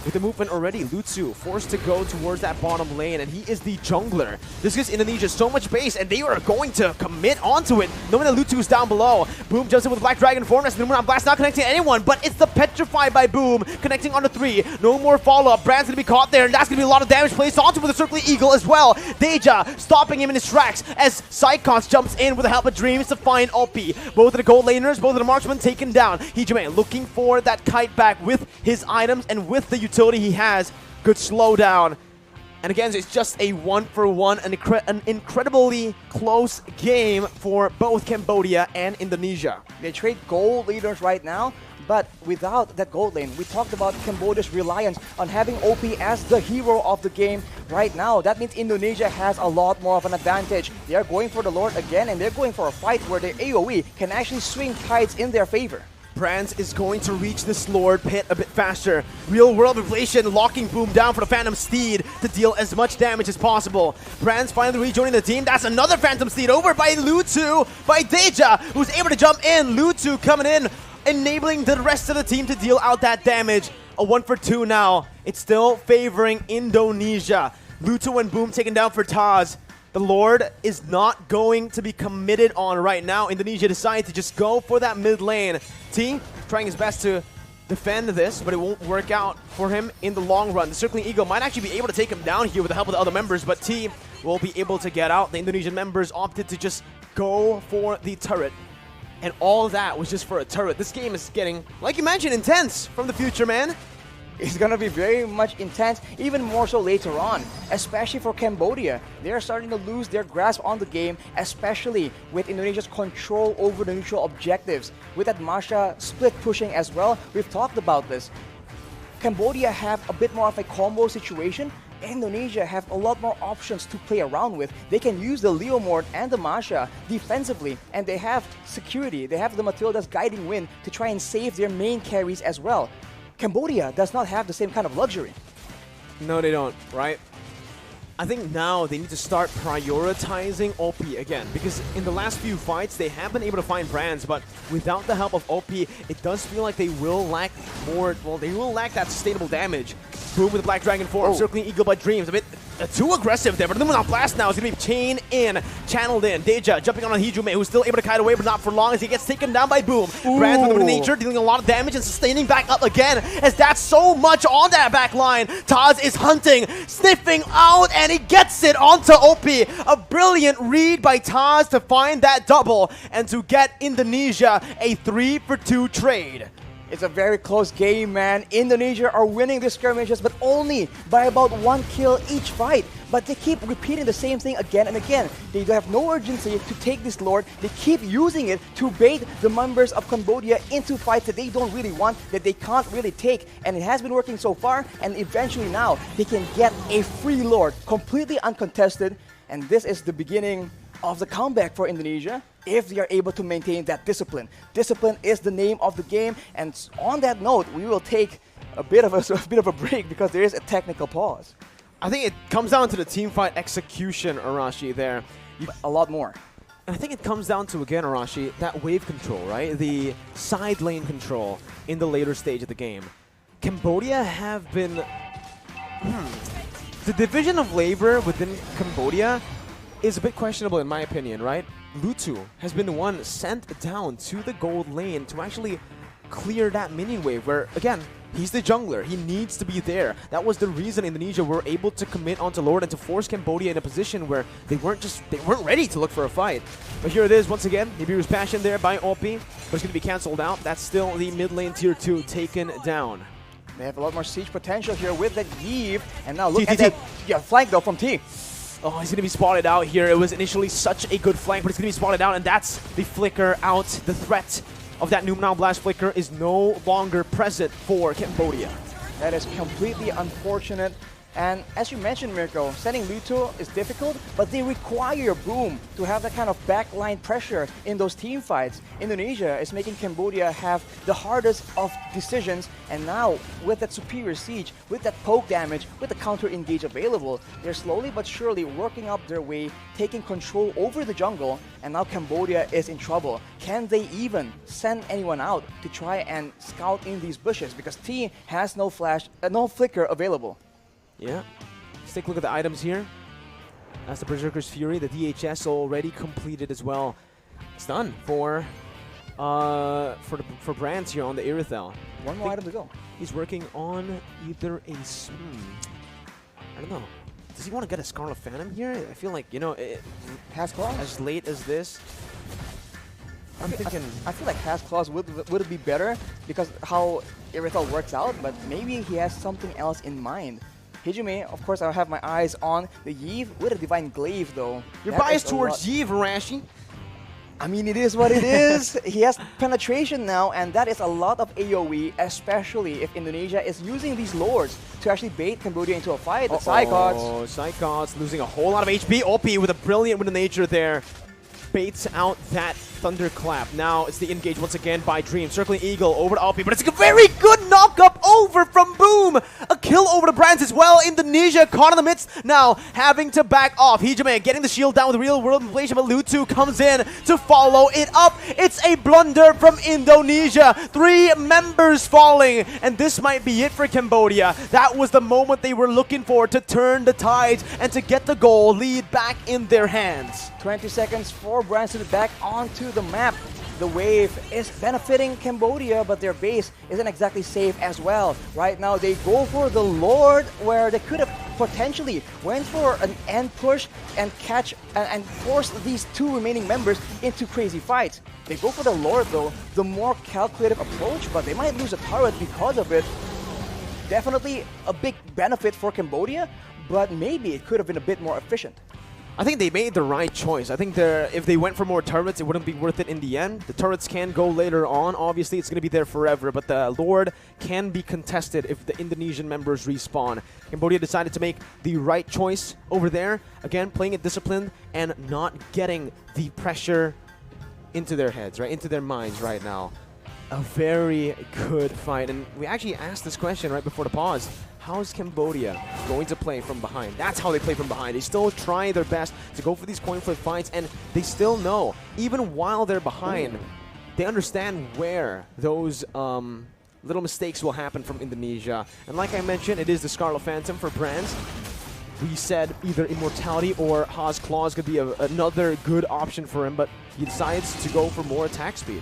with the movement already. Lutsu forced to go towards that bottom lane, and he is the jungler. This gives Indonesia so much base, and they are going to commit onto it, knowing that Lutsu is down below. Boom jumps in with Black Dragon form. That's the Moon Blast, not connecting to anyone, but it's the Petrify by Boom, connecting onto 3. No more follow-up. Brand's going to be caught there, and that's going to be a lot of damage placed onto with the Circling Eagle as well. Deja stopping him in his tracks as Psychons jumps in with the help of Dreams to find OP. Both of the gold laners, both of the marksmen taken down. Hijume looking for that kite back with his items and with the utility he has. Good slowdown. And again, it's just a 1-for-1, an incredibly close game for both Cambodia and Indonesia. They trade gold leaders right now, but without that gold lane, we talked about Cambodia's reliance on having OP as the hero of the game right now. That means Indonesia has a lot more of an advantage. They are going for the Lord again, and they're going for a fight where their AoE can actually swing tides in their favor. Brands is going to reach this Lord pit a bit faster. Real world inflation locking Boom down for the Phantom Steed to deal as much damage as possible. Brands finally rejoining the team. That's another Phantom Steed over by Lutsu, by Deja, who's able to jump in. Lutsu coming in, enabling the rest of the team to deal out that damage. A 1-for-2 now. It's still favoring Indonesia. Lutsu and Boom taken down for Taz. The Lord is not going to be committed on right now. Indonesia decided to just go for that mid lane. T trying his best to defend this, but it won't work out for him in the long run. The Circling Eagle might actually be able to take him down here with the help of the other members, but T will be able to get out. The Indonesian members opted to just go for the turret. And all that was just for a turret. This game is getting, like you mentioned, intense from the future, man. It's going to be very much intense, even more so later on, especially for Cambodia. They are starting to lose their grasp on the game, especially with Indonesia's control over the neutral objectives. With that Masha split pushing as well, we've talked about this. Cambodia have a bit more of a combo situation. Indonesia have a lot more options to play around with. They can use the Leomord and the Masha defensively, and they have security. They have the Matilda's Guiding Wind to try and save their main carries as well. Cambodia does not have the same kind of luxury. No, they don't, right? I think now they need to start prioritizing OP again, because in the last few fights they have been able to find Brands, but without the help of OP, it does feel like they will lack more, well, they will lack that sustainable damage. Boom with the Black Dragon form, Circling Eagle by Dreams, a bit too aggressive there, but the Moonlight Blast now is going to be chained in, channeled in. Deja jumping on Hijume, who's still able to kite away, but not for long as he gets taken down by Boom. Brands with the nature, dealing a lot of damage and sustaining back up again, as that's so much on that back line. Taz is hunting, sniffing out, and he gets it onto OP. A brilliant read by Taz to find that double and to get Indonesia a 3-for-2 trade. It's a very close game, man. Indonesia are winning these skirmishes, but only by about 1 kill each fight. But they keep repeating the same thing again and again. They have no urgency to take this Lord. They keep using it to bait the members of Cambodia into fights that they don't really want, that they can't really take. And it has been working so far, and eventually now they can get a free Lord, completely uncontested. And this is the beginning of the comeback for Indonesia, if they are able to maintain that discipline. Discipline is the name of the game, and on that note, we will take a bit of a break because there is a technical pause. I think it comes down to the team fight execution, Arashi, there. A lot more. And I think it comes down to, again, Arashi, that wave control, right? The side lane control in the later stage of the game. Cambodia have been... The division of labor within Cambodia is a bit questionable in my opinion, right? Lutu has been the one sent down to the gold lane to actually clear that minion wave where, again, he's the jungler. He needs to be there. That was the reason Indonesia were able to commit onto Lord and to force Cambodia in a position where they weren't ready to look for a fight. But here it is once again. Nibiru's passion there by OP, but it's going to be cancelled out. That's still the mid lane tier 2 taken down. They have a lot more siege potential here with that Eve, and now look at that flank though from T. Oh, he's going to be spotted out here. It was initially such a good flank, but it's going to be spotted out, and that's the flicker out. The threat of that Numenal Blast flicker is no longer present for Cambodia. That is completely unfortunate. And as you mentioned, Mirko, sending Luto is difficult, but they require Boom to have that kind of backline pressure in those team fights. Indonesia is making Cambodia have the hardest of decisions, and now with that superior siege, with that poke damage, with the counter engage available, they're slowly but surely working up their way, taking control over the jungle, and now Cambodia is in trouble. Can they even send anyone out to try and scout in these bushes? Because T has no flash, no flicker available. Yeah, let's take a look at the items here. That's the Berserker's Fury, the DHS already completed as well. It's done for Brands here on the Irithel. One more item to go. He's working on either a... I don't know. Does he want to get a Scarlet Phantom here? I feel like, you know, Has Claws? As late as this. I'm thinking... I feel like Has Claws would it be better because how Irithel works out, but maybe he has something else in mind. Hijume, of course, I'll have my eyes on the Yve with a Divine Glaive, though. You're biased towards Yve, Rashi. I mean, it is what it is. He has penetration now, and that is a lot of AoE, especially if Indonesia is using these lords to actually bait Cambodia into a fight. The Psychots. Oh, Psychots losing a whole lot of HP. OP with a brilliant Wind of Nature there. Baits out that Thunderclap. Now it's the engage once again by Dream. Circling Eagle over to OP, but it's a very good knock-up over from Boom. A kill over to Brands as well. Indonesia caught in the midst. Now having to back off. Hijume getting the shield down with real world inflation, but Lutu comes in to follow it up. It's a blunder from Indonesia. 3 members falling, and this might be it for Cambodia. That was the moment they were looking for to turn the tides and to get the goal lead back in their hands. 20 seconds for Brands to be back onto the map. The wave is benefiting Cambodia, but their base isn't exactly safe as well. Right now, they go for the Lord, where they could have potentially went for an end push and catch and force these 2 remaining members into crazy fights. They go for the Lord, though, the more calculative approach, but they might lose a turret because of it. Definitely a big benefit for Cambodia, but maybe it could have been a bit more efficient. I think they made the right choice. I think if they went for more turrets, it wouldn't be worth it in the end. The turrets can go later on. Obviously, it's going to be there forever, but the Lord can be contested if the Indonesian members respawn. Cambodia decided to make the right choice over there. Again, playing it disciplined and not getting the pressure into their heads, right? Into their minds right now. A very good fight. And we actually asked this question right before the pause. How's Cambodia going to play from behind? That's how they play from behind. They still try their best to go for these coin flip fights, and they still know, even while they're behind, they understand where those little mistakes will happen from Indonesia. And like I mentioned, it is the Scarlet Phantom for Brands. we said either Immortality or Haas Claws could be another good option for him, but he decides to go for more attack speed.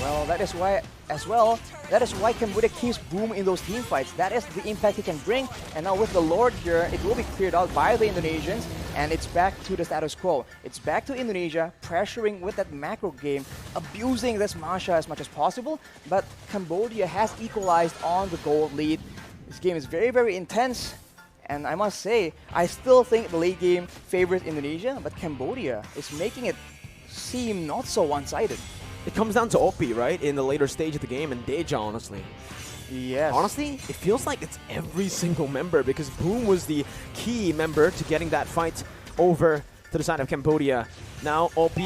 Well, that is why, as well, that is why Kamboja keeps Boom in those team fights. That is the impact he can bring. And now with the Lord here, it will be cleared out by the Indonesians, and it's back to the status quo. It's back to Indonesia, pressuring with that macro game, abusing this Masha as much as possible, but Kamboja has equalized on the gold lead. This game is very, very intense, and I must say, I still think the late game favors Indonesia, but Kamboja is making it seem not so one-sided. It comes down to OP, right, in the later stage of the game, and Deja, honestly. Yes. Honestly, it feels like it's every single member, because Boom was the key member to getting that fight over to the side of Kamboja. Now, OP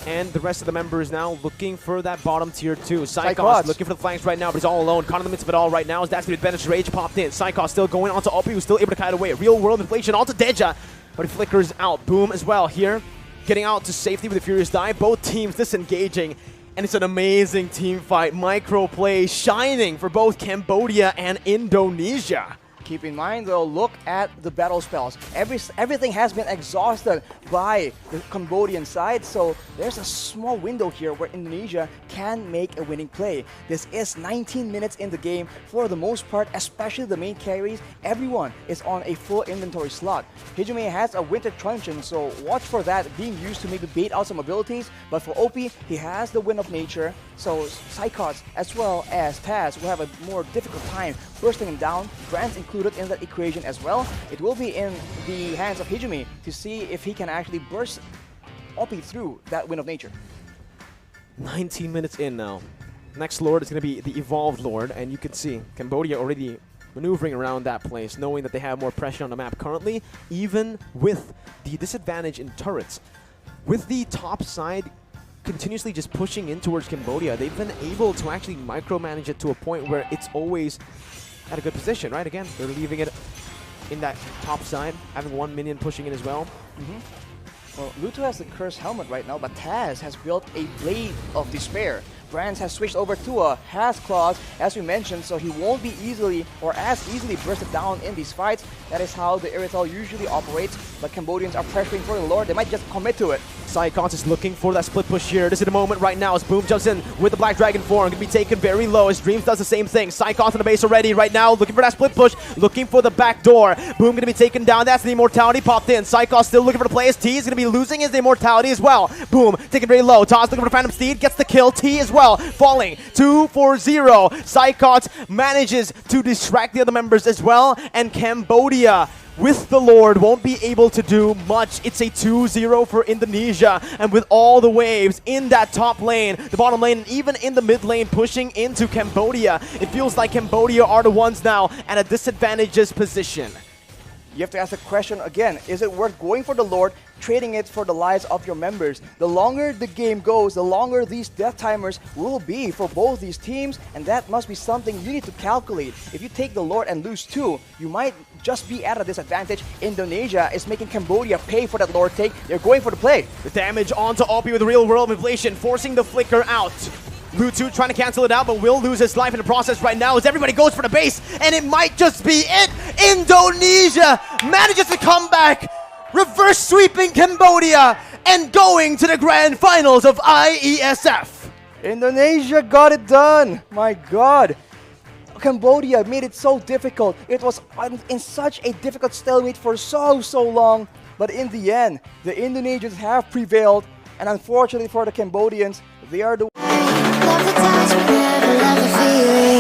and the rest of the members now looking for that bottom tier 2. Psychos looking for the flanks right now, but he's all alone. Caught in the midst of it all right now. That's the advantage. Rage popped in. Psychos still going onto OP, who's still able to kite away. Real world inflation onto Deja, but he flickers out. Boom as well here, getting out to safety with a Furious Dive. Both teams disengaging. And it's an amazing team fight. Micro play shining for both Kamboja and Indonesia. Keep in mind though, look at the battle spells. Everything has been exhausted by the Cambodian side, so there's a small window here where Indonesia can make a winning play. This is 19 minutes in the game for the most part, especially the main carries. Everyone is on a full inventory slot. Hijime has a Winter Truncheon, so watch for that being used to maybe bait out some abilities, but for OP, he has the Wind of Nature, so Psychots as well as Taz will have a more difficult time bursting him down. Grants included in that equation as well. It will be in the hands of Hijime to see if he can actually burst OP through that Wind of Nature. 19 minutes in now. Next Lord is going to be the Evolved Lord, and you can see Kamboja already maneuvering around that place, knowing that they have more pressure on the map currently, even with the disadvantage in turrets. With the top side continuously just pushing in towards Kamboja, they've been able to actually micromanage it to a point where it's always at a good position, right? Again, they're leaving it in that top side, having one minion pushing in as well. Well, Luto has the Cursed Helmet right now, but Taz has built a Blade of Despair. Brands has switched over to a Has Claws, as we mentioned, so he won't be easily or as easily bursted down in these fights. That is how the Irithel usually operates, but Cambodians are pressuring for the Lord. They might just commit to it. Psychons is looking for that split push here. This is the moment right now as Boom jumps in with the Black Dragon form. Going to be taken very low as Dreams does the same thing. Psychons on the base already right now, looking for that split push, looking for the back door. Boom going to be taken down. That's the Immortality popped in. Psychons still looking for the play as T is going to be losing his Immortality as well. Boom taken very low. Toss looking for the Phantom Steed, gets the kill. T as well, falling 2-4-0. Psychons manages to distract the other members as well, and Kamboja with the Lord won't be able to do much. It's a 2-0 for Indonesia, and with all the waves in that top lane, the bottom lane, and even in the mid lane pushing into Kamboja, it feels like Kamboja are the ones now at a disadvantageous position. You have to ask the question again, is it worth going for the Lord, trading it for the lives of your members? The longer the game goes, the longer these death timers will be for both these teams, and that must be something you need to calculate. If you take the Lord and lose 2, you might just be at a disadvantage. Indonesia is making Kamboja pay for that Lord take. They're going for the play. The damage onto OP with real world inflation, forcing the flicker out. Lutu trying to cancel it out, but will lose his life in the process right now as everybody goes for the base, and it might just be it. Indonesia manages to come back, reverse sweeping Kamboja, and going to the grand finals of IESF. Indonesia got it done. My God. Cambodia made it so difficult. It was in such a difficult stalemate for so long. But in the end, the Indonesians have prevailed. And unfortunately for the Cambodians, they are the Love the touch, but never love the feeling.